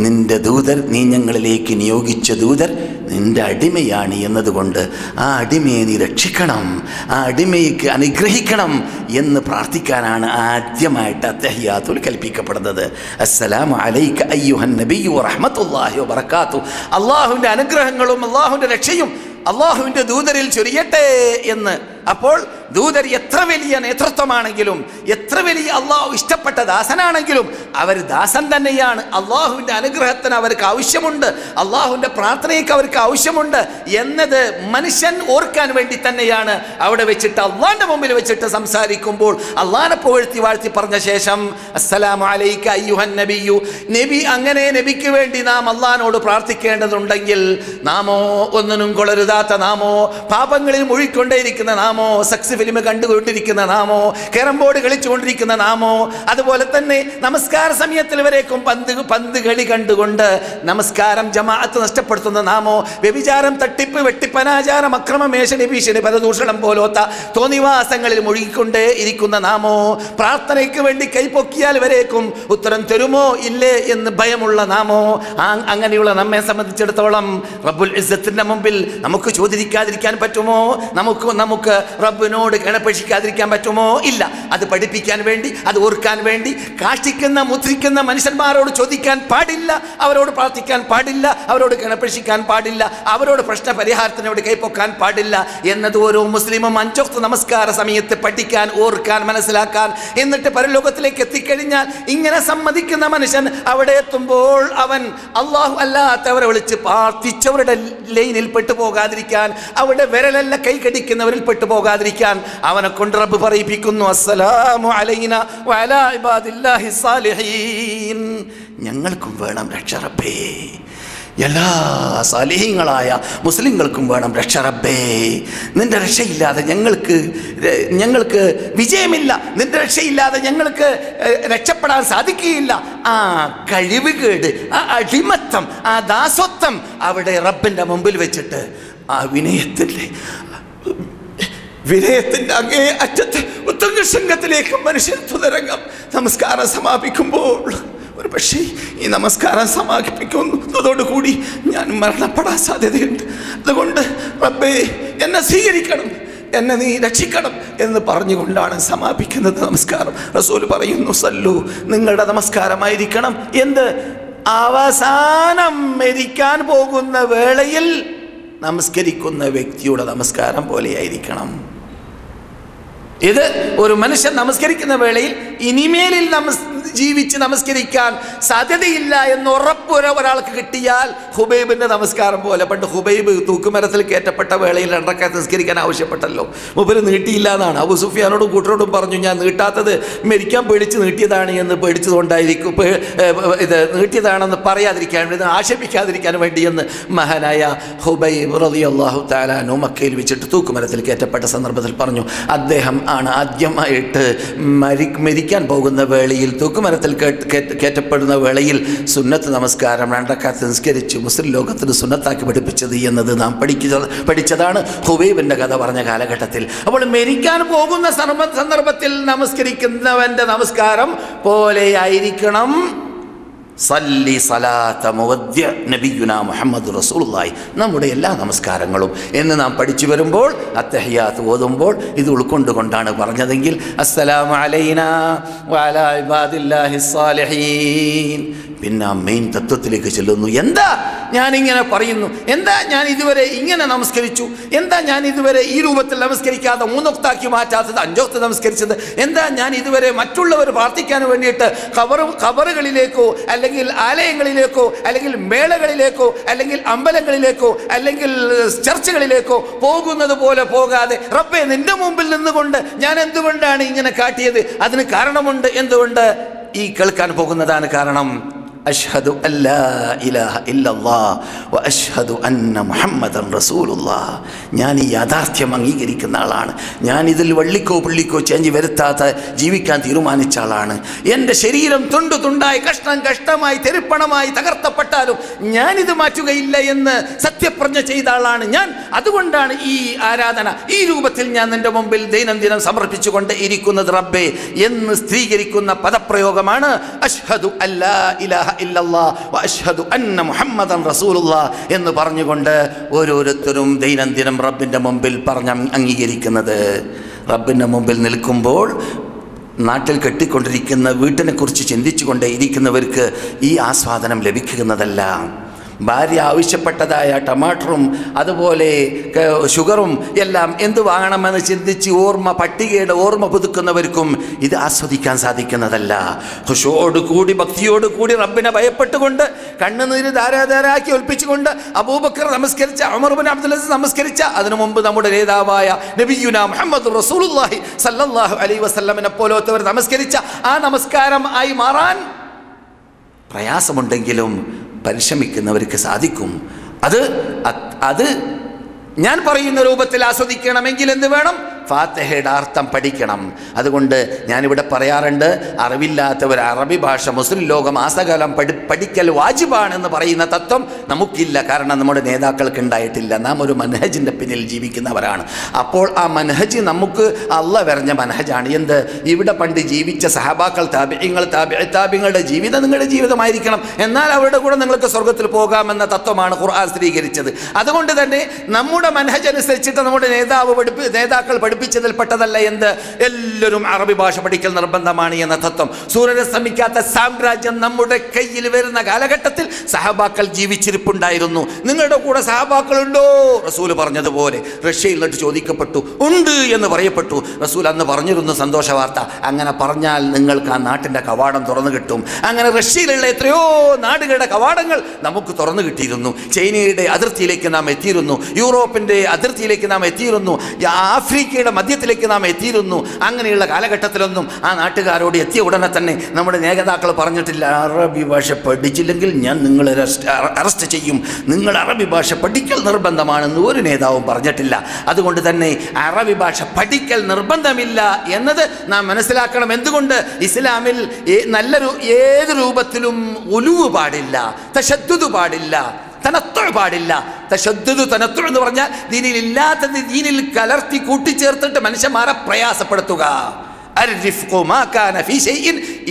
നിന്റെ ദൂതർ, നീ ഞങ്ങളിലേക്ക് നിയോഗിച്ച ദൂതർ നിന്റെ അടിമയാണ് എന്നതുകൊണ്ട് ആ അടിമയെ നീ രക്ഷിക്കണം, ആ അടിമയ്ക്ക് അനുഗ്രഹിക്കണം എന്ന് പ്രാർത്ഥിക്കാനാണ് ആദ്യമായിട്ട് അത്തഹിയ്യാത്തുൽ കൽപ്പിക്കപ്പെടുന്നത്. അസ്സലാമു അലൈക അയ്യുഹൻ നബിയ്യു വറഹ്മത്തുള്ളാഹി വബറകാതുഹു. അള്ളാഹുവിൻ്റെ അനുഗ്രഹങ്ങളും അള്ളാഹുവിൻ്റെ രക്ഷയും അള്ളാഹുവിൻ്റെ ദൂതരിൽ ചൊരിയട്ടെ എന്ന്. അപ്പോൾ ദൂതർ എത്ര വലിയ നേതൃത്വമാണെങ്കിലും, എത്ര വലിയ അള്ളാഹു ഇഷ്ടപ്പെട്ട ദാസനാണെങ്കിലും അവർ ദാസൻ തന്നെയാണ്. അള്ളാഹുവിൻ്റെ അനുഗ്രഹത്തിന് അവർക്ക് ആവശ്യമുണ്ട്, അള്ളാഹുവിൻ്റെ പ്രാർത്ഥനയ്ക്ക് അവർക്ക് ആവശ്യമുണ്ട് എന്നത് മനുഷ്യൻ ഓർക്കാൻ വേണ്ടി തന്നെയാണ് അവിടെ വെച്ചിട്ട് അള്ളാഹിൻ്റെ മുമ്പിൽ വെച്ചിട്ട് സംസാരിക്കുമ്പോൾ അള്ളാഹിനെ പുകഴ്ത്തി വാഴ്ത്തി പറഞ്ഞ ശേഷം അസ്സലാമു അലൈക അയ്യുഹൻ നബിയ്യു, നബി, അങ്ങനെ നബിക്ക് വേണ്ടി നാം അള്ളാഹിനോട് പ്രാർത്ഥിക്കേണ്ടതുണ്ടെങ്കിൽ നാമോ ഒന്നിനും കൊളരുതാത്ത നാമോ, പാപങ്ങളിൽ മുഴുകൊണ്ടേയിരിക്കുന്ന നാമോ, സെക്സ് ഫിലിം കണ്ടുകൊണ്ടിരിക്കുന്ന നാമോ, ക്യാരം ബോർഡ് കളിച്ചുകൊണ്ടിരിക്കുന്ന നാമോ, അതുപോലെ തന്നെ നമസ്കാര സമയത്തിൽ വരേക്കും പന്ത് കളി കണ്ടുകൊണ്ട് നമസ്കാരം ജമാഅത്ത് നഷ്ടപ്പെടുത്തുന്ന നാമോ, വ്യഭിചാരം, തട്ടിപ്പ്, വെട്ടിപ്പനാചാരം, അക്രമം, ഏഷണി, ഭീഷണി, പരദൂഷണം പോലത്തെ തോന്നിവാസങ്ങളിൽ മുഴുകിക്കൊണ്ടേ ഇരിക്കുന്ന നാമോ, പ്രാർത്ഥനയ്ക്ക് വേണ്ടി കൈപ്പൊക്കിയാൽ വരേക്കും ഉത്തരം തരുമോ ഇല്ലേ എന്ന് ഭയമുള്ള നാമോ, അങ്ങനെയുള്ള നമ്മെ സംബന്ധിച്ചിടത്തോളം റബ്ബുൽ ഇസ്സത്തിന്റെ മുമ്പിൽ നമുക്ക് ചോദിക്കാതിരിക്കാൻ പറ്റുമോ? നമുക്ക് റബ്ബിനോട് കിണപേക്ഷിക്കാതിരിക്കാൻ പറ്റുമോ? ഇല്ല. അത് പഠിപ്പിക്കാൻ വേണ്ടി, അത് ഓർക്കാൻ വേണ്ടി കാഷ്ടിക്കുന്ന മുദ്രിക്കുന്ന മനുഷ്യന്മാരോട് ചോദിക്കാൻ പാടില്ല, അവരോട് പ്രാർത്ഥിക്കാൻ പാടില്ല, അവരോട് കിണപേക്ഷിക്കാൻ പാടില്ല, അവരോട് പ്രശ്ന പരിഹാരത്തിന് വേണ്ടി കൈപ്പൊക്കാൻ പാടില്ല എന്നത് ഓരോ മുസ്ലിമും 5 വക്ത് നമസ്കാര സമയത്ത് പഠിക്കാൻ, ഓർക്കാൻ, മനസ്സിലാക്കാൻ. എന്നിട്ട് പരലോകത്തിലേക്ക് എത്തിക്കഴിഞ്ഞാൽ ഇങ്ങനെ സമ്മതിക്കുന്ന മനുഷ്യൻ അവിടെ എത്തുമ്പോൾ അവൻ അള്ളാഹു അല്ലാത്തവരെ വിളിച്ച് പ്രാർത്ഥിച്ചവരുടെ ലൈനിൽ പെട്ടുപോകാതിരിക്കാൻ, അവിടെ വിരലല്ല കൈ കടിക്കുന്നവരിൽ പെട്ടുപോകാതിരിക്കാൻ അവനെ കൊണ്ട് റബ്ബ് പറയിപ്പിക്കുന്നു, അസ്സലാമു അലൈനാ വഅലാ ഇബാദില്ലാഹി സാലിഹീൻ. ഞങ്ങൾക്കും വേണം രക്ഷ റബ്ബേ, എല്ലാ സാലിഹീങ്ങളായ മുസ്ലിങ്ങൾക്കും വേണം രക്ഷ റബ്ബേ. നിന്റെ രക്ഷയില്ലാതെ ഞങ്ങൾക്ക് വിജയമില്ല, നിന്റെ രക്ഷയില്ലാതെ ഞങ്ങൾക്ക് രക്ഷപ്പെടാൻ സാധിക്കുകയില്ല. ആ കഴിവുകേട്, ആ അടിമത്തം, ആ ദാസത്വം അവിടെ റബ്ബിൻ്റെ മുമ്പിൽ വെച്ചിട്ട് ആ വിനയത്തിൻ്റെ അങ്ങേ അറ്റത്ത് ഉത്തംഗശൃംഗത്തിലേക്ക് മനുഷ്യൻ തുതരംഗം നമസ്കാരം സമാപിക്കുമ്പോൾ ഒരു പക്ഷേ ഈ നമസ്കാരം സമാപിക്കുന്നതോടുകൂടി ഞാൻ മരണപ്പെടാൻ സാധ്യതയുണ്ട്. അതുകൊണ്ട് റബ്ബേ എന്നെ സ്വീകരിക്കണം, എന്നെ നീ രക്ഷിക്കണം എന്ന് പറഞ്ഞുകൊണ്ടാണ് സമാപിക്കുന്നത് നമസ്കാരം. റസൂൽ പറയുന്നു, സല്ലു, നിങ്ങളുടെ നമസ്കാരമായിരിക്കണം എന്ത്? അവസാനം മരിക്കാൻ പോകുന്ന വേളയിൽ നമസ്കരിക്കുന്ന വ്യക്തിയുടെ നമസ്കാരം പോലെയായിരിക്കണം. ഇത് ഒരു മനുഷ്യൻ നമസ്കരിക്കുന്ന വേളയിൽ ഇനിമേലിൽ ജീവിച്ച് നമസ്കരിക്കാൻ സാധ്യതയില്ല എന്ന് ഉറപ്പ് ഒരാൾക്ക് കിട്ടിയാൽ ഹുബൈബിന്റെ നമസ്കാരം പോലെ. പണ്ട് ഹുബൈബ് തൂക്കുമരത്തിൽ കയറ്റപ്പെട്ട വേളയിൽ 2 റക്അത്ത് നിസ്കരിക്കാൻ ആവശ്യപ്പെട്ടല്ലോ. മൂപ്പര് നീട്ടിയില്ല എന്നാണ്. അബൂ സുഫിയാനോടും കൂട്ടരോടും പറഞ്ഞു, ഞാൻ നീട്ടാത്തത് മരിക്കാൻ പേടിച്ച് നീട്ടിയതാണ് എന്ന് പേടിച്ചതുകൊണ്ടായിരിക്കും, ഇത് നീട്ടിയതാണെന്ന് പറയാതിരിക്കാൻ വേണ്ടി, ആക്ഷേപിക്കാതിരിക്കാൻ വേണ്ടിയെന്ന് മഹാനായ ഹുബൈബ് റളിയല്ലാഹു തആല അൻഹു മക്കയിൽ വെച്ചിട്ട് തൂക്കുമരത്തിൽ കയറ്റപ്പെട്ട സന്ദർഭത്തിൽ പറഞ്ഞു. അദ്ദേഹം ആണ് ആദ്യമായിട്ട് മരിക്കാൻ പോകുന്ന വേളയിൽ, തൂക്കുമരത്തിൽ കയറ്റപ്പെടുന്ന വേളയിൽ നമസ്കാരം 2 റക്അത്ത് നിസ്കരിച്ച് മുസ്ലിം ലോകത്തിന് സുന്നത്താക്കി പഠിപ്പിച്ചത് എന്നത് നാം പഠിച്ചതാണ് ഹുബൈബിൻ്റെ കഥ പറഞ്ഞ കാലഘട്ടത്തിൽ. അപ്പോൾ മരിക്കാൻ പോകുന്ന സന്ദർഭത്തിൽ നമസ്കരിക്കുന്നവൻ്റെ നമസ്കാരം പോലെയായിരിക്കണം സല്ലി സലാത്ത മുവദ്യ നബിയുനാ മുഹമ്മദ് റസൂലുള്ളാഹി, നമ്മുടെ എല്ലാ നമസ്കാരങ്ങളും എന്ന് നാം പഠിച്ചു വരുമ്പോൾ, അത്തഹിയാത്ത് ഓതുമ്പോൾ ഇത് ഉൾക്കൊണ്ടുകൊണ്ടാണ് പറഞ്ഞതെങ്കിൽ അസ്സലാമു അലൈനാ വഅലാ ഇബാദില്ലാഹിസ് സാലിഹീൻ. പിന്നെ മെയിൻ തത്വത്തിലേക്ക് ചെല്ലുന്നു. എന്താ ഞാനിങ്ങനെ പറയുന്നു? എന്താ ഞാൻ ഇതുവരെ ഇങ്ങനെ നമസ്കരിച്ചു? എന്താ ഞാൻ ഇതുവരെ ഈ രൂപത്തിൽ നമസ്കരിക്കാതെ 3 വക്താക്കി മാറ്റാത്തത് 5 വക്ത് നമസ്കരിച്ചത്? എന്താ ഞാൻ ഇതുവരെ മറ്റുള്ളവർ പ്രാർത്ഥിക്കാൻ വേണ്ടിയിട്ട് ഖബറുകളിലേക്കോ അല്ലെങ്കിൽ ആലയങ്ങളിലേക്കോ അല്ലെങ്കിൽ മേളകളിലേക്കോ അല്ലെങ്കിൽ അമ്പലങ്ങളിലേക്കോ അല്ലെങ്കിൽ ചർച്ചകളിലേക്കോ പോകുന്നത് പോലെ പോകാതെ, റബ്ബേ നിന്റെ മുമ്പിൽ നിന്നുകൊണ്ട് ഞാൻ എന്തുകൊണ്ടാണ് ഇങ്ങനെ കാട്ടിയത്? അതിന് കാരണമുണ്ട്. എന്തുകൊണ്ട്? ഈ കേൾക്കാൻ പോകുന്നതാണ് കാരണം. അഷ്ഹദു അല്ലാ ഇലാഹ ഇല്ലല്ലാഹ് വ അഷ്ഹദു അന്ന മുഹമ്മദൻ റസൂലുള്ളാഹ്. ഞാൻ ഈ യാഥാർത്ഥ്യം അംഗീകരിക്കുന്ന ആളാണ്. ഞാൻ ഇതിൽ വള്ളിക്കോ പുള്ളിക്കോ ചേഞ്ച് വരുത്താത്ത ജീവിക്കാൻ തീരുമാനിച്ച ആളാണ്. എൻ്റെ ശരീരം തുണ്ടു തുണ്ടായി കഷ്ടമായി തെരുപ്പണമായി തകർത്തപ്പെട്ടാലും ഞാനിത് മാറ്റുകയില്ല എന്ന് സത്യപ്രതിജ്ഞ ചെയ്ത ആളാണ് ഞാൻ. അതുകൊണ്ടാണ് ഈ ആരാധന ഈ രൂപത്തിൽ ഞാൻ നിന്റെ മുമ്പിൽ ദൈനംദിനം സമർപ്പിച്ചുകൊണ്ട് ഇരിക്കുന്നത് റബ്ബേ എന്ന് സ്ഥിരീകരിക്കുന്ന പദപ്രയോഗമാണ് അഷ്ഹദു അല്ലാ ഇലാഹ ഇല്ലല്ലാഹ് വ അഷ്ഹദു അന്ന മുഹമ്മദൻ റസൂലുള്ളാഹ് എന്ന് പറഞ്ഞുകൊണ്ട് ഓരോരുത്തരും ദൈനംദിനം റബ്ബിൻ്റെ മുമ്പിൽ അംഗീകരിക്കുന്നത്. റബ്ബിൻ്റെ മുമ്പിൽ നിൽക്കുമ്പോൾ നാട്ടിൽ കെട്ടിക്കൊണ്ടിരിക്കുന്ന വീട്ടിനെ കുറിച്ച് ചിന്തിച്ചു കൊണ്ടേ ഇരിക്കുന്നവർക്ക് ഈ ആസ്വാദനം ലഭിക്കുന്നതല്ല. ഭാര്യ ആവശ്യപ്പെട്ടതായ ടമാറ്ററും അതുപോലെ ഷുഗറും എല്ലാം എന്ത് വാങ്ങണമെന്ന് ചിന്തിച്ച് പട്ടികയുടെ ഓർമ്മ പുതുക്കുന്നവർക്കും ഇത് ആസ്വദിക്കാൻ സാധിക്കുന്നതല്ല. ഖുശൂഅോടുകൂടി ഭക്തിയോടുകൂടി റബ്ബിനെ ഭയപ്പെട്ടുകൊണ്ട് കണ്ണുനീര് ധാരാധാരാക്കി ഒൽപ്പിച്ചുകൊണ്ട് അബൂബക്കർ നമസ്കരിച്ച, ഉമർ ഇബ്നു അബ്ദുൽ അസീസ് നമസ്കരിച്ച, അതിനു മുമ്പ് നമ്മുടെ നേതാവായ നബിയുനാ മുഹമ്മദ് റസൂലുള്ളാഹി സല്ലല്ലാഹു അലൈഹി വസല്ലമനെ പോലത്തവർ നമസ്കരിച്ച ആ നമസ്കാരം ആയി മാറാൻ പ്രയാസമുണ്ടെങ്കിലും പരിശ്രമിക്കുന്നവർക്ക് സാധിക്കും. അത് ഞാൻ പറയുന്ന രൂപത്തിൽ ആസ്വദിക്കണമെങ്കിൽ എന്ത് വേണം? ഫാത്തിഹയുടെ അർത്ഥം പഠിക്കണം. അതുകൊണ്ട് ഞാനിവിടെ പറയാറുണ്ട്, അറിവില്ലാത്തവർ അറബി ഭാഷ മുസ്ലിം ലോകം ആസകലം പഠിക്കൽ വാജിബാണെന്ന് പറയുന്ന തത്വം നമുക്കില്ല. കാരണം നമ്മുടെ നേതാക്കൾക്ക് ഉണ്ടായിട്ടില്ല. നാം ഒരു മനഹജിൻ്റെ പിന്നിൽ ജീവിക്കുന്നവരാണ്. അപ്പോൾ ആ മനഹജ് നമുക്ക് അള്ളാഹ് വരഞ്ഞ മനഹജാണ്. എന്ത്? ഇവിടെ പണ്ട് ജീവിച്ച സഹാബാക്കൾ, താബിഈങ്ങളുടെ ജീവിതം നിങ്ങളുടെ ജീവിതമായിരിക്കണം. എന്നാൽ അവരുടെ കൂടെ നിങ്ങൾക്ക് സ്വർഗത്തിൽ പോകാമെന്ന തത്വമാണ് ഖുർആൻ സ്ഥിരീകരിച്ചത്. അതുകൊണ്ട് തന്നെ നമ്മുടെ മനഹജ് അനുസരിച്ചിട്ട് നമ്മുടെ നേതാക്കൾ പഠിപ്പിച്ചതിൽപ്പെട്ടതല്ല എന്ത്? എല്ലാവരും അറബി ഭാഷ പഠിക്കൽ നിർബന്ധമാണ് എന്ന തത്വം. സൂര്യനെ ശ്രമിക്കാത്ത സാമ്രാജ്യം നമ്മുടെ കയ്യിൽ വരുന്ന കാലഘട്ടത്തിൽ സഹാബാക്കൾ ജീവിച്ചിരിപ്പുണ്ടായിരുന്നു. നിങ്ങളുടെ കൂടെ സഹാബാക്കളുണ്ടോ? റസൂൽ പറഞ്ഞതുപോലെ റഷ്യയിൽ നിന്നിട്ട് ചോദിക്കപ്പെട്ടു, ഉണ്ട് എന്ന് പറയപ്പെട്ടു. റസൂൽ അന്ന് പറഞ്ഞിരുന്നു സന്തോഷ വാർത്ത, അങ്ങനെ പറഞ്ഞാൽ നിങ്ങൾക്ക് ആ നാട്ടിൻ്റെ കവാടം തുറന്നു കിട്ടും. അങ്ങനെ റഷ്യയിലുള്ള എത്രയോ നാടുകളുടെ കവാടങ്ങൾ നമുക്ക് തുറന്നു കിട്ടിയിരുന്നു. ചൈനയുടെ അതിർത്തിയിലേക്ക് നാം എത്തിയിരുന്നു, യൂറോപ്പിൻ്റെ അതിർത്തിയിലേക്ക് നാം എത്തിയിരുന്നു, ആഫ്രിക്കയുടെ മധ്യത്തിലേക്ക് നാം എത്തിയിരുന്നു. അങ്ങനെയുള്ള കാലഘട്ടത്തിലൊന്നും ആ നാട്ടുകാരോട് എത്തിയ ഉടനെ തന്നെ നമ്മുടെ നേതാക്കൾ പറഞ്ഞിട്ടില്ല, അറബി ഭാഷ പഠിച്ചില്ലെങ്കിൽ ഞാൻ നിങ്ങളെ അറസ്റ്റ് ചെയ്യും, നിങ്ങൾ അറബി ഭാഷ പഠിക്കൽ നിർബന്ധമാണെന്ന് ഒരു നേതാവും പറഞ്ഞിട്ടില്ല. അതുകൊണ്ട് തന്നെ അറബി ഭാഷ പഠിക്കൽ നിർബന്ധമില്ല എന്നത് നാം മനസ്സിലാക്കണം. എന്തുകൊണ്ട്? ഇസ്ലാമിൽ നല്ലൊരു ഏത് രൂപത്തിലും ഉലുവ് പാടില്ല, തശദ്ദുദ് പാടില്ല. തനത്തു പാടില്ല. തശദ്ദുദ് തനത്തു എന്ന് പറഞ്ഞാൽ ദീനിൽ ഇല്ലാത്തത് ദീനിൽ കലർത്തി കൂട്ടിച്ചേർത്തിട്ട് മനുഷ്യന്മാരെ പ്രയാസപ്പെടുത്തുക. الرفق ما كان في شيء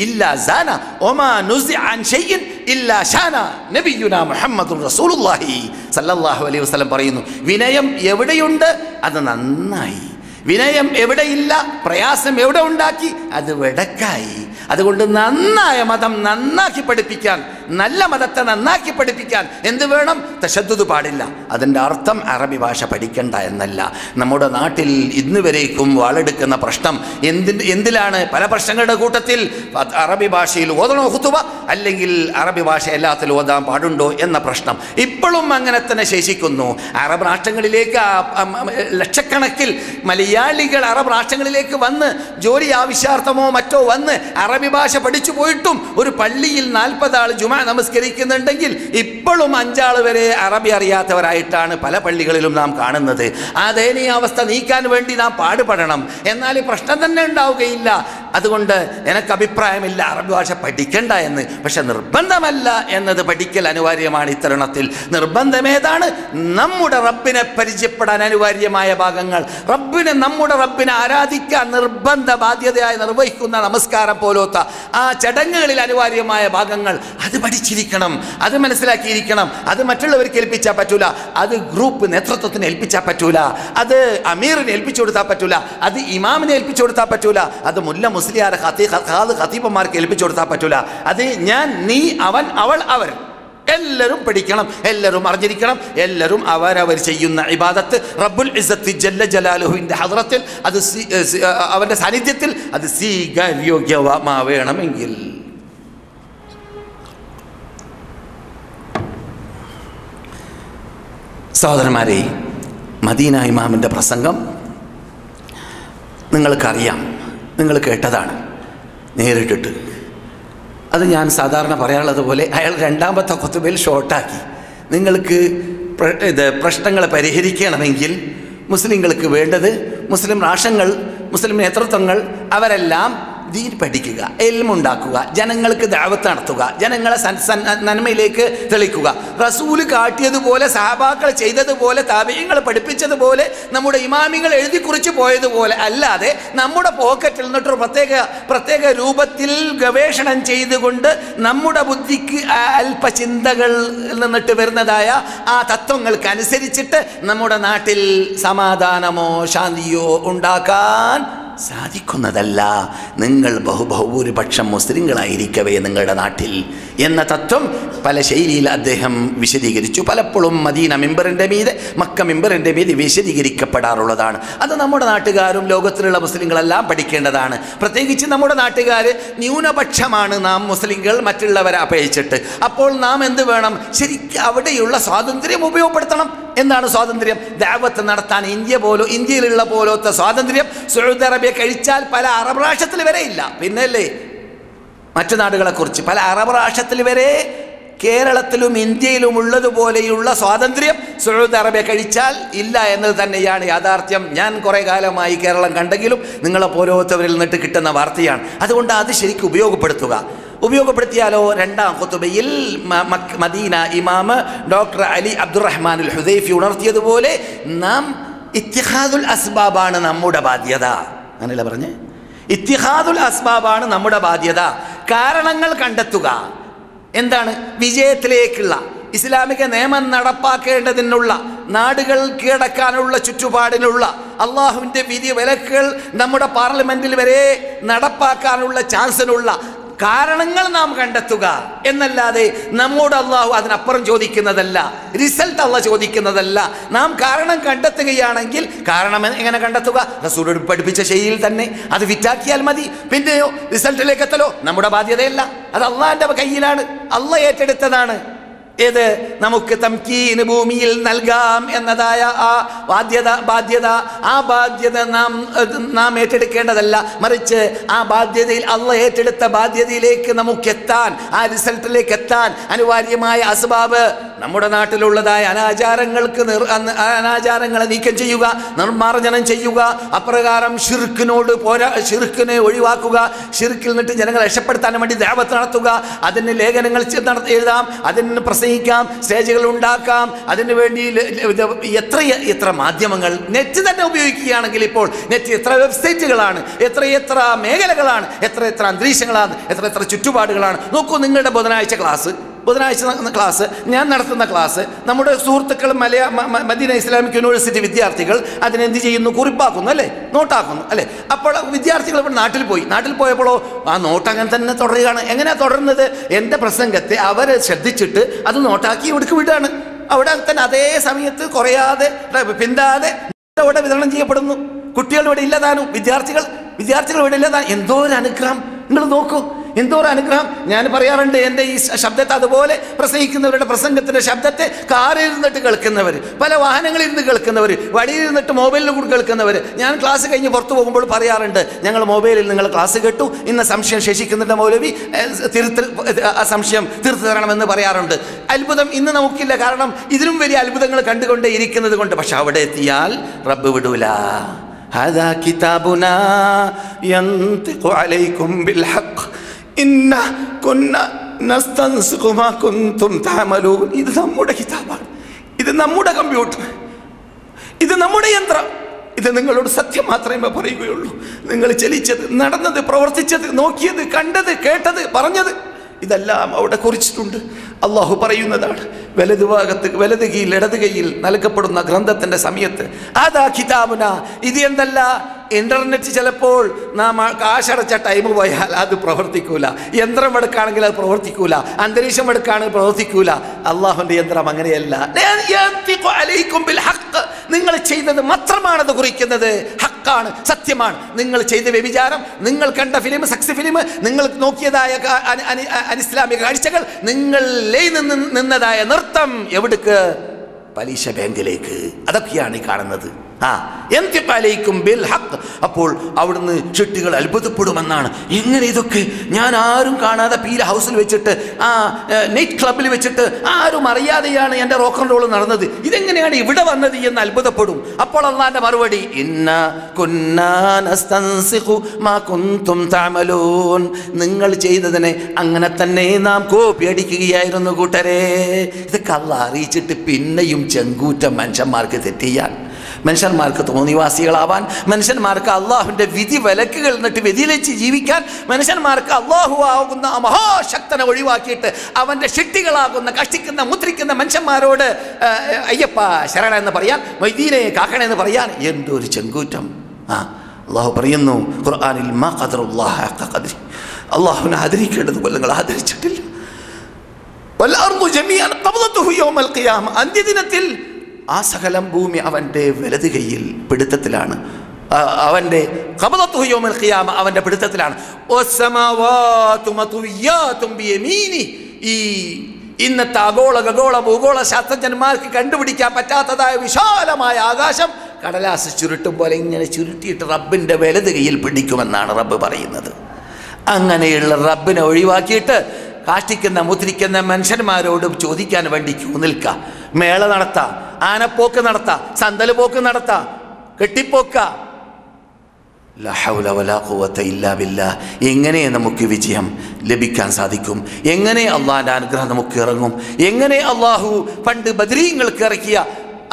إلا زانا وما نزع عن شيء إلا شانا. നബിയുനാ മുഹമ്മദുർ റസൂലുള്ളാഹി സല്ലല്ലാഹു അലൈഹി വസല്ലം പറയുന്നു, വിനയം എവിടെയുണ്ട് അത് നന്നായി, വിനയം എവിടെയില്ല, പ്രയാസം എവിടെ ഉണ്ടാക്കി അത് വെടക്കായി. അതുകൊണ്ട് നന്നായ മതം നന്നാക്കി പഠിപ്പിക്കാൻ, നല്ല മതത്തെ നന്നാക്കി പഠിപ്പിക്കാൻ എന്ത് വേണം? തശദ്ദുദ് പാടില്ല. അതിൻ്റെ അർത്ഥം അറബി ഭാഷ പഠിക്കണ്ട എന്നല്ല. നമ്മുടെ നാട്ടിൽ ഇന്ന് വരേക്കും വാളെടുക്കുന്ന പ്രശ്നം എന്തിലാണ്? പല പ്രശ്നങ്ങളുടെ കൂട്ടത്തിൽ അറബി ഭാഷയിൽ ഓതണോ ഖുതുബ, അല്ലെങ്കിൽ അറബി ഭാഷ എല്ലാത്തിലും ഓതാൻ പാടുണ്ടോ എന്ന പ്രശ്നം ഇപ്പോഴും അങ്ങനെ തന്നെ ശേഷിക്കുന്നു. അറബ് രാഷ്ട്രങ്ങളിലേക്ക് ലക്ഷക്കണക്കിൽ മലയാളികൾ അറബ് രാഷ്ട്രങ്ങളിലേക്ക് വന്ന് ജോലി ആവശ്യാർത്ഥമോ മറ്റോ വന്ന് അറബി ഭാഷ പഠിച്ചു പോയിട്ടും ഒരു പള്ളിയിൽ 40 ആൾ ജുമാ നമസ്കരിക്കുന്നുണ്ടെങ്കിൽ ഇപ്പോഴും 5 ആൾ വരെ അറബി അറിയാത്തവരായിട്ടാണ് പല പള്ളികളിലും നാം കാണുന്നത്. ആ ദയനീയ അവസ്ഥ നീക്കാൻ വേണ്ടി നാം പാടുപെടണം. എന്നാൽ ഈ പ്രശ്നം തന്നെ ഉണ്ടാവുകയില്ല. അതുകൊണ്ട് എനിക്ക് അഭിപ്രായമില്ല അറബി ഭാഷ പഠിക്കണ്ട എന്ന്. പക്ഷെ നിർബന്ധമല്ല എന്നത് പഠിക്കൽ അനിവാര്യമാണ്. ഇത്തരുണത്തിൽ നിർബന്ധമേതാണ്? നമ്മുടെ റബ്ബിനെ പരിചയപ്പെടാൻ അനിവാര്യമായ ഭാഗങ്ങൾ, നമ്മുടെ റബ്ബിനെ ആരാധിക്കാൻ നിർബന്ധ ബാധ്യതയായി നിർവഹിക്കുന്ന നമസ്കാരം പോലത്തെ ആ ചടങ്ങുകളിൽ അനിവാര്യമായ ഭാഗങ്ങൾ അത് പഠിച്ചിരിക്കണം, അത് മനസ്സിലാക്കിയിരിക്കണം. അത് മറ്റുള്ളവർക്ക് ഏൽപ്പിച്ചാൽ പറ്റൂല, അത് ഗ്രൂപ്പ് നേതൃത്വത്തിന് ഏൽപ്പിച്ചാൽ പറ്റൂല, അത് അമീറിനെ ഏൽപ്പിച്ചു കൊടുത്താൽ പറ്റൂല, അത് ഇമാമിനെ ഏൽപ്പിച്ചു കൊടുത്താൽ പറ്റൂല, അത് മുല്ല മുസ്ലിയാർ ഖതീബന്മാർക്ക് ഏൽപ്പിച്ചു കൊടുത്താൽ പറ്റൂല. അത് ഞാൻ, നീ, അവൻ, അവൾ, അവർ എല്ലാവരും പഠിക്കണം, എല്ലാവരും അറിഞ്ഞിരിക്കണം. എല്ലാവരും അവരവർ ചെയ്യുന്ന ഇബാദത്ത് റബ്ബുൽ ഇസ്സത്തി ജല്ല ജലാലുഹുവിൻ്റെ ഹദ്റത്തിൽ, അത് അവൻ്റെ സാന്നിധ്യത്തിൽ അത് സ്വീകാര്യോഗ്യമാവേണമെങ്കിൽ. സഹോദരന്മാരെ, മദീന ഇമാമിൻ്റെ പ്രസംഗം നിങ്ങൾക്കറിയാം, നിങ്ങൾ കേട്ടതാണ് നേരിട്ടിട്ട്. അത് ഞാൻ സാധാരണ പറയാനുള്ളത് പോലെ അയാൾ രണ്ടാമത്തെ ഖുതുബയിൽ ഷോർട്ടാക്കി. നിങ്ങൾക്ക് പ്രശ്നങ്ങൾ പരിഹരിക്കണമെങ്കിൽ മുസ്ലിങ്ങൾക്ക് വേണ്ടത് മുസ്ലിം രാഷ്ട്രങ്ങൾ, മുസ്ലിം നേതൃത്വങ്ങൾ അവരെല്ലാം ദീൻ പഠിക്കുക, ഇൽമുണ്ടാക്കുക, ജനങ്ങൾക്ക് ദഅവത്ത് നടത്തുക, ജനങ്ങളെ നന്മയിലേക്ക് തെളിക്കുക. റസൂല് കാട്ടിയതുപോലെ, സഹാബാക്കൾ ചെയ്തതുപോലെ, താബിഈങ്ങൾ പഠിപ്പിച്ചതുപോലെ, നമ്മുടെ ഇമാമികൾ എഴുതി കുറിച്ച് പോയതുപോലെ അല്ലാതെ നമ്മുടെ പോക്കറ്റിൽ നിന്നിട്ടൊരു പ്രത്യേക രൂപത്തിൽ ഗവേഷണം ചെയ്തുകൊണ്ട് നമ്മുടെ ബുദ്ധിക്ക് അല്പ ചിന്തകൾ നിന്നിട്ട് വരുന്നതായ ആ തത്വങ്ങൾക്ക് അനുസരിച്ചിട്ട് നമ്മുടെ നാട്ടിൽ സമാധാനമോ ശാന്തിയോ ഉണ്ടാക്കാൻ സാധിക്കുന്നതല്ല. നിങ്ങൾ ബഹുഭൂരിപക്ഷം മുസ്ലിങ്ങളായിരിക്കവേ നിങ്ങളുടെ നാട്ടിൽ എന്ന തത്വം പല ശൈലിയിൽ അദ്ദേഹം വിശദീകരിച്ചു. പലപ്പോഴും മദീന മിമ്പറിൻ്റെ മീതെ, മക്ക മിമ്പറിൻ്റെ മീതെ വിശദീകരിക്കപ്പെടാറുള്ളതാണ്. അത് നമ്മുടെ നാട്ടുകാരും ലോകത്തിലുള്ള മുസ്ലിങ്ങളെല്ലാം പഠിക്കേണ്ടതാണ്. പ്രത്യേകിച്ച് നമ്മുടെ നാട്ടുകാർ ന്യൂനപക്ഷമാണ് നാം മുസ്ലിങ്ങൾ മറ്റുള്ളവരെ അപേക്ഷിച്ചിട്ട്. അപ്പോൾ നാം എന്ത് വേണം? ശരിക്കും അവിടെയുള്ള സ്വാതന്ത്ര്യം ഉപയോഗപ്പെടുത്തണം. എന്താണ് സ്വാതന്ത്ര്യം? ദഅവത്ത് നടത്താൻ ഇന്ത്യയിലുള്ള പോലത്തെ സ്വാതന്ത്ര്യം സൗദി അറേബ്യ കഴിച്ചാൽ പല അറബ് രാഷ്ട്രത്തിൽ വരെ ഇല്ല. പിന്നല്ലേ മറ്റു നാടുകളെക്കുറിച്ച് പല അറബ് രാഷ്ട്രത്തിൽ വരെ കേരളത്തിലും ഇന്ത്യയിലും ഉള്ളതുപോലെയുള്ള സ്വാതന്ത്ര്യം സൗദി അറേബ്യ കഴിച്ചാൽ ഇല്ല എന്നത് തന്നെയാണ് യാഥാർത്ഥ്യം. ഞാൻ കുറേ കാലമായി കേരളം കണ്ടെങ്കിലും നിങ്ങളെ പോലോത്തവരിൽ നിന്നിട്ട് കിട്ടുന്ന വാർത്തയാണ്. അതുകൊണ്ട് അത് ശരിക്കും ഉപയോഗപ്പെടുത്തിയാലോ? രണ്ടാം ഖുതുബയിൽ മദീന ഇമാം doctor Ali Abdurahman al Hudaifi ഉണർത്തിയതുപോലെ നാം ഇത്തിഹാദുൽ അസ്ബാബാണ് നമ്മുടെ ബാധ്യത. അങ്ങനെയല്ല പറഞ്ഞ്? ഇത്തിഹാദുൽ അസ്ബാബാണ് നമ്മുടെ ബാധ്യത. കാരണങ്ങൾ കണ്ടെത്തുക. എന്താണ്? വിജയത്തിലേക്കുള്ള ഇസ്ലാമിക നിയമം നടപ്പാക്കേണ്ടതിനുള്ള, നാടുകൾ കീഴടക്കാനുള്ള ചുറ്റുപാടിലുള്ള അള്ളാഹുവിൻ്റെ വിധി വിലക്കുകൾ നമ്മുടെ പാർലമെന്റിൽ വരെ നടപ്പാക്കാനുള്ള ചാൻസിനുള്ള കാരണങ്ങൾ നാം കണ്ടെത്തുക എന്നല്ലാതെ നമ്മോട് അള്ളാഹു അതിനപ്പുറം ചോദിക്കുന്നതല്ല, റിസൾട്ട് അള്ളാഹ് ചോദിക്കുന്നതല്ല. നാം കാരണം കണ്ടെത്തുകയാണെങ്കിൽ കാരണം എങ്ങനെ കണ്ടെത്തുക? റസൂൽ പഠിപ്പിച്ച ശൈലിയിൽ തന്നെ അത് വിറ്റാക്കിയാൽ മതി. പിന്നെയോ റിസൾട്ടിലേക്ക് എത്തലോ നമ്മുടെ ബാധ്യതയല്ല, അത് അള്ളാഹിൻ്റെ കയ്യിലാണ്, അള്ളാഹ് ഏറ്റെടുത്തതാണ്. ഏത്? നമുക്ക് തംകീന് ഭൂമിയിൽ നൽകാം എന്നതായ ആ ബാധ്യത നാം ഏറ്റെടുക്കേണ്ടതല്ല. മറിച്ച് ആ ബാധ്യതയിൽ അള്ളാഹ് ഏറ്റെടുത്ത ബാധ്യതയിലേക്ക് നമുക്കെത്താൻ, ആ റിസൾട്ടിലേക്ക് എത്താൻ അനിവാര്യമായ അസ്ബാബ് നമ്മുടെ നാട്ടിലുള്ളതായ അനാചാരങ്ങളെ നീക്കം ചെയ്യുക, നിർമ്മാർജ്ജനം ചെയ്യുക. അപ്രകാരം ഷിർക്കിനെ ഒഴിവാക്കുക. ഷിർക്കിൽ നിന്നിട്ട് ജനങ്ങളെ രക്ഷപ്പെടുത്താൻ വേണ്ടി ദഅവത്ത് നടത്തുക. അതിന് ലേഖനങ്ങൾ എഴുതാം, അതിന് പ്രസംഗിക്കാം, സ്റ്റേജുകൾ ഉണ്ടാക്കാം. അതിനു വേണ്ടി എത്ര മാധ്യമങ്ങൾ, നെറ്റ് തന്നെ ഉപയോഗിക്കുകയാണെങ്കിൽ ഇപ്പോൾ നെറ്റ് എത്ര വെബ്സൈറ്റുകളാണ്, എത്ര മേഖലകളാണ്, എത്ര അന്തരീക്ഷങ്ങളാണ്, എത്ര ചുറ്റുപാടുകളാണ്. നോക്കൂ, നിങ്ങളുടെ ബുധനാഴ്ച ക്ലാസ്, ഞാൻ നടത്തുന്ന ക്ലാസ്, നമ്മുടെ സുഹൃത്തുക്കൾ മദീന ഇസ്ലാമിക് യൂണിവേഴ്സിറ്റി വിദ്യാർത്ഥികൾ അതിനെന്ത് ചെയ്യുന്നു? കുറിപ്പാക്കുന്നു അല്ലേ, നോട്ടാക്കുന്നു അല്ലേ. അപ്പോൾ വിദ്യാർത്ഥികൾ ഇവിടെ നാട്ടിൽ പോയപ്പോഴോ ആ നോട്ട് അങ്ങനെ തന്നെ തുടരുകയാണ്. എങ്ങനെയാണ് തുടരുന്നത്? എൻ്റെ പ്രസംഗത്തെ അവർ ശ്രദ്ധിച്ചിട്ട് അത് നോട്ടാക്കി ഇവിടേക്ക് വിടുകയാണ്. അവിടെ തന്നെ അതേ സമയത്ത് കുറയാതെ പിന്താതെ ഇവിടെ വിതരണം ചെയ്യപ്പെടുന്നു. കുട്ടികൾ ഇവിടെ ഇല്ലതാനും, വിദ്യാർത്ഥികൾ ഇവിടെ ഇല്ലതാനും. എന്തോ ഒരു അനുഗ്രഹം, നിങ്ങൾ നോക്കൂ, എന്തോ ഒരു അനുഗ്രഹം. ഞാൻ പറയാറുണ്ട്, എൻ്റെ ഈ ശബ്ദത്തെ അതുപോലെ പ്രസംഗിക്കുന്നവരുടെ പ്രസംഗത്തിൻ്റെ ശബ്ദത്തെ കാറിൽ ഇരുന്നിട്ട് കേൾക്കുന്നവർ, പല വാഹനങ്ങളിൽ ഇരുന്ന് കേൾക്കുന്നവർ, വഴിയിൽ ഇരുന്നിട്ട് മൊബൈലിൽ കൂടി കേൾക്കുന്നവർ. ഞാൻ ക്ലാസ് കഴിഞ്ഞ് പുറത്തു പോകുമ്പോൾ പറയാറുണ്ട്, ഞങ്ങൾ മൊബൈലിൽ നിങ്ങൾ ക്ലാസ് കേട്ടു, ഇന്ന സംശയം ശേഷിക്കുന്നുണ്ട് മൗലവി, ആ സംശയം തീർത്തു തരണമെന്ന് പറയാറുണ്ട്. അത്ഭുതം ഇന്ന് നമുക്കില്ല, കാരണം ഇതിലും വലിയ അത്ഭുതങ്ങൾ കണ്ടുകൊണ്ടേ ഇരിക്കുന്നത് കൊണ്ട്. പക്ഷെ അവിടെ എത്തിയാൽ റബ്ബ് വിടൂല. ഹാദാ കിതാബുനാ യൻതിഖു അലൈക്കും ബിൽ ഹഖ് ഇന്ന കുന്ന നസ്തൻസിഖു മാ കുൻതും തഅമലൂൻ. ഇത് നമ്മുടെ കിതാബാണ്, ഇത് നമ്മുടെ കമ്പ്യൂട്ടർ, ഇത് നമ്മുടെ യന്ത്രം. ഇത് നിങ്ങളോട് സത്യം മാത്രമേ പറയുകയുള്ളൂ. നിങ്ങൾ ചലിച്ചത്, നടന്നത്, പ്രവർത്തിച്ചത്, നോക്കിയത്, കണ്ടത്, കേട്ടത്, പറഞ്ഞത്, ഇതെല്ലാം അവിടെ കുറിച്ചിട്ടുണ്ട്. അള്ളാഹു പറയുന്നതാണ്, വലത് കൈയിൽ ഇടത് കൈയിൽ നൽകപ്പെടുന്ന ഗ്രന്ഥത്തിന്റെ സമയത്ത് അതാ കിതാബുന. ഇത് എന്തല്ല, ഇന്റർനെറ്റ് ചിലപ്പോൾ നാം കാശടച്ച ടൈം പോയാൽ അത് പ്രവർത്തിക്കൂല, യന്ത്രം എടുക്കുകയാണെങ്കിൽ അത് പ്രവർത്തിക്കൂല, അന്തരീക്ഷം എടുക്കുകയാണെങ്കിൽ പ്രവർത്തിക്കൂല. അള്ളാഹുവിന്റെ യന്ത്രം അങ്ങനെയല്ല. നിങ്ങൾ ചെയ്തത് മാത്രമാണത് കുറിക്കുന്നത്, ഹക്കാണ്, സത്യമാണ്. നിങ്ങൾ ചെയ്ത വ്യഭിചാരം, നിങ്ങൾ കണ്ട ഫിലിം, സെക്സ് ഫിലിം, നിങ്ങൾ നോക്കിയതായ അനിസ്ലാമിക കാഴ്ചകൾ, നിങ്ങൾ നിന്നതായ നൃത്തം എവിടേക്ക്? പലിശ ബാങ്കിലേക്ക്. അതൊക്കെയാണ് ഈ കാണുന്നത്. അപ്പോൾ അവിടുന്ന് ഷിട്ടികൾ അത്ഭുതപ്പെടുമെന്നാണ്. എങ്ങനെ ഇതൊക്കെ? ഞാൻ ആരും കാണാതെ പീല ഹൗസിൽ വെച്ചിട്ട്, നൈറ്റ് ക്ലബിൽ വെച്ചിട്ട് ആരും അറിയാതെയാണ് എൻ്റെ റോക്ക് ആൻഡ് റോൾ നടന്നത്. ഇതെങ്ങനെയാണ് ഇവിടെ വന്നത് എന്ന് അത്ഭുതപ്പെടും. അപ്പോൾ അള്ളാന്റെ മറുപടി, നിങ്ങൾ ചെയ്തതിനെ അങ്ങനെ തന്നെ നാം കോപ്പി അടിക്കുകയായിരുന്നു കൂട്ടരെ. ഇതൊക്കെ അള്ളാഹ് അറിയിച്ചിട്ട് പിന്നെയും ചെങ്കൂറ്റം മനുഷ്യന്മാർക്ക് തെറ്റിയാൽ, മനുഷ്യന്മാർക്ക് തോന്നിവാസികളാവാൻ, മനുഷ്യന്മാർക്ക് അള്ളാഹുവിൻ്റെ വിധി വിലക്കുകൾ എന്നിട്ട് വ്യതിചലിച്ച് ജീവിക്കാൻ, മനുഷ്യന്മാർക്ക് അള്ളാഹു ആകുന്ന മഹാശക്തനെ ഒഴിവാക്കിയിട്ട് അവൻ്റെ ഷിട്ടികളാകുന്ന കഷ്ടിക്കുന്ന മുദ്രിക്കുന്ന മനുഷ്യന്മാരോട് അയ്യപ്പ ശരണ എന്ന് പറയാൻ, മൊയ്തീനെ കാക്കണ എന്ന് പറയാൻ എന്തൊരു ചെങ്കൂറ്റം. അള്ളാഹു പറയുന്നു ഖുർആനിൽ, മാ ഖദറുല്ലാഹ ഹഖ ഖദ്രി, അള്ളാഹുവിനെ ആദരിക്കേണ്ടതുപോലെ നിങ്ങൾ ആദരിച്ചിട്ടില്ല. വൽ അർദു ജമീഅൻ ഖബ്ദതുഹു യൗമൽ ഖിയാമ, അന്ത്യദിനത്തിൽ ആ സകലം ഭൂമി അവൻ്റെ വലത് കൈയിൽ പിടുത്തത്തിലാണ്, അവൻ്റെ ഖബ്ദതുഹു യൗമൽ ഖിയാമ, അവൻ്റെ പിടുത്തത്തിലാണ്. വസ്സമാവാതു മത്വിയാതും ബിയമീനി, ഈ ഇന്നത്തെ ആഗോള ഭൂഗോള ശാസ്ത്രജ്ഞന്മാർക്ക് കണ്ടുപിടിക്കാൻ പറ്റാത്തതായ വിശാലമായ ആകാശം കടലാസ് ചുരുട്ടും പോലെ ഇങ്ങനെ ചുരുട്ടിയിട്ട് റബ്ബിൻ്റെ വലത് കൈയിൽ പിടിക്കുമെന്നാണ് റബ്ബ് പറയുന്നത്. അങ്ങനെയുള്ള റബ്ബിനെ ഒഴിവാക്കിയിട്ട് കാഷ്ടിക്കുന്ന മുദ്രിക്കുന്ന മനുഷ്യന്മാരോടും ചോദിക്കാൻ വേണ്ടി ക്യൂ നിൽക്കുക, മേള നടത്താം, ആനപ്പോക്ക് നടത്താം, സന്തല് പോക്ക് നടത്താം, കെട്ടിപ്പോക്ക. ലാ ഹൗല വലാ ഖുവത ഇല്ലാ ബില്ലാഹ്. എങ്ങനെ നമുക്ക് വിജയം ലഭിക്കാൻ സാധിക്കും? എങ്ങനെ അള്ളാഹിൻ്റെ അനുഗ്രഹം നമുക്ക് ഇറങ്ങും? എങ്ങനെ അള്ളാഹു പണ്ട് ബദരീങ്ങൾക്ക് ഇറക്കിയ,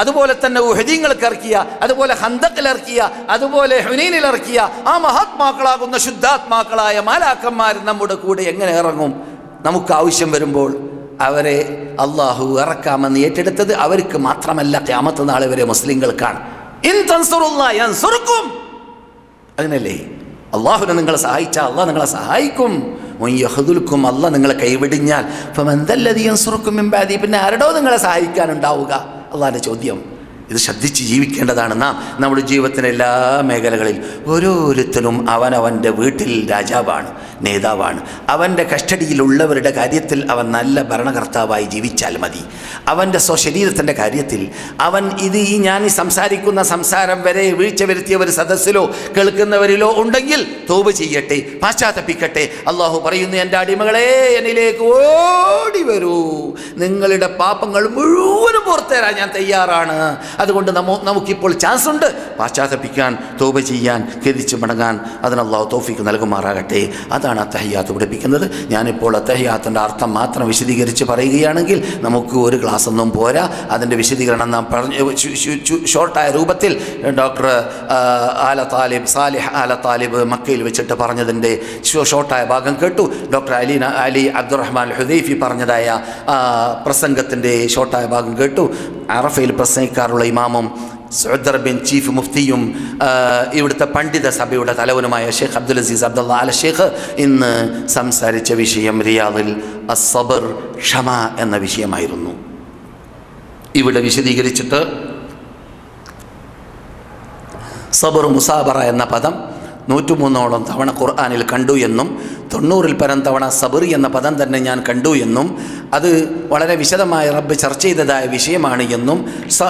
അതുപോലെ തന്നെ ഉഹദീങ്ങൾക്ക് ഇറക്കിയ, അതുപോലെ ഖന്തഖിൽ ഇറക്കിയ, അതുപോലെ ഹുനൈനിൽ ഇറക്കിയ ആ മഹാത്മാക്കളാകുന്ന ശുദ്ധാത്മാക്കളായ മാലാക്കന്മാർ നമ്മുടെ കൂടെ എങ്ങനെ ഇറങ്ങും? നമുക്ക് ആവശ്യം വരുമ്പോൾ അവരെ അള്ളാഹു ഇറക്കാമെന്ന് ഏറ്റെടുത്തത് അവർക്ക് മാത്രമല്ല, ഖിയാമത്ത് നാൾ വരെ മുസ്ലിങ്ങൾക്കാണ്. ഇൻ തൻസുറുല്ലാഹ യൻസുറുക്കും, അങ്ങനല്ലേ? അള്ളാഹുവിനെ നിങ്ങളെ സഹായിച്ചാൽ അള്ളാഹ് നിങ്ങളെ സഹായിക്കും. യഖ്ദുൽക്കും, അള്ളാഹ് നിങ്ങളെ കൈവിടിഞ്ഞാൽ ഫമൻ ദല്ലദീ യൻസുറുക്കും മിൻ ബഅദി, പിന്നെ ആരടോ നിങ്ങളെ സഹായിക്കാനുണ്ടാവുക? അള്ളാഹിൻ്റെ ചോദ്യം. ഇത് ശ്രദ്ധിച്ച് ജീവിക്കേണ്ടതാണ് നാം. നമ്മുടെ ജീവിതത്തിൻ്റെ എല്ലാ മേഖലകളിൽ ഓരോരുത്തരും അവനവൻ്റെ വീട്ടിൽ രാജാവാണ്, നേതാവാണ്. അവൻ്റെ കസ്റ്റഡിയിലുള്ളവരുടെ കാര്യത്തിൽ അവൻ നല്ല ഭരണകർത്താവായി ജീവിച്ചാൽ മതി. അവൻ്റെ സ്വശരീരത്തിൻ്റെ കാര്യത്തിൽ അവൻ ഞാൻ സംസാരിക്കുന്ന സംസാരം വരെ വീഴ്ച വരുത്തിയ ഒരു സദസ്സിലോ കേൾക്കുന്നവരിലോ ഉണ്ടെങ്കിൽ തൗബ ചെയ്യട്ടെ, പാശ്ചാത്തപിക്കട്ടെ. അള്ളാഹു പറയുന്നു, എൻ്റെ അടിമകളെ എന്നിലേക്ക് ഓടി വരൂ, നിങ്ങളുടെ പാപങ്ങൾ മുഴുവനും പുറത്തേരാൻ ഞാൻ തയ്യാറാണ്. അതുകൊണ്ട് നമുക്കിപ്പോൾ ചാൻസ് ഉണ്ട് പാശ്ചാത്തപിക്കാൻ, തൗബ ചെയ്യാൻ, ഖേദിച്ച് മടങ്ങാൻ. അതിന് അള്ളാഹു തൗഫീഖ് നൽകുമാറാകട്ടെ. അതാണ് അത്തഹിയാത്ത് പഠിപ്പിക്കുന്നത്. ഞാനിപ്പോൾ അത്തഹിയാത്തിൻ്റെ അർത്ഥം മാത്രം വിശദീകരിച്ച് പറയുകയാണെങ്കിൽ നമുക്ക് ഒരു ക്ലാസ് ഒന്നും പോരാ. അതിൻ്റെ വിശദീകരണം നാം ഷോർട്ടായ രൂപത്തിൽ ഡോക്ടർ സാലിഹ് ആല താലിബ് മക്കയിൽ വെച്ചിട്ട് പറഞ്ഞതിൻ്റെ ഷോർട്ടായ ഭാഗം കേട്ടു. ഡോക്ടർ അലി അബ്ദുറഹ്മാൻ ഹുദൈഫി പറഞ്ഞതായ പ്രസംഗത്തിൻ്റെ ഷോർട്ടായ ഭാഗം കേട്ടു. അറഫയിൽ പ്രസംഗിക്കാറുള്ള ഇമാമും സൗദ് അറേബ്യൻ ചീഫ് മുഫ്തിയും ഇവിടുത്തെ പണ്ഡിത സഭയുടെ തലവനുമായ ഷെയ്ഖ് അബ്ദുൽ അസീസ് അബ്ദുള്ള അൽ ഷെയ്ഖ് ഇന്ന് സംസാരിച്ച വിഷയം റിയാദിൽ അസ്സബർ, ക്ഷമ എന്ന വിഷയമായിരുന്നു. ഇവിടെ വിശദീകരിച്ചിട്ട് സബർ മുസാബറ എന്ന പദം 103ഓളം തവണ ഖുർആനിൽ കണ്ടു എന്നും 90-ൽ പരം തവണ സബർ എന്ന പദം തന്നെ ഞാൻ കണ്ടു എന്നും അത് വളരെ വിശദമായി റബ്ബ് ചർച്ച ചെയ്തതായ വിഷയമാണ് എന്നും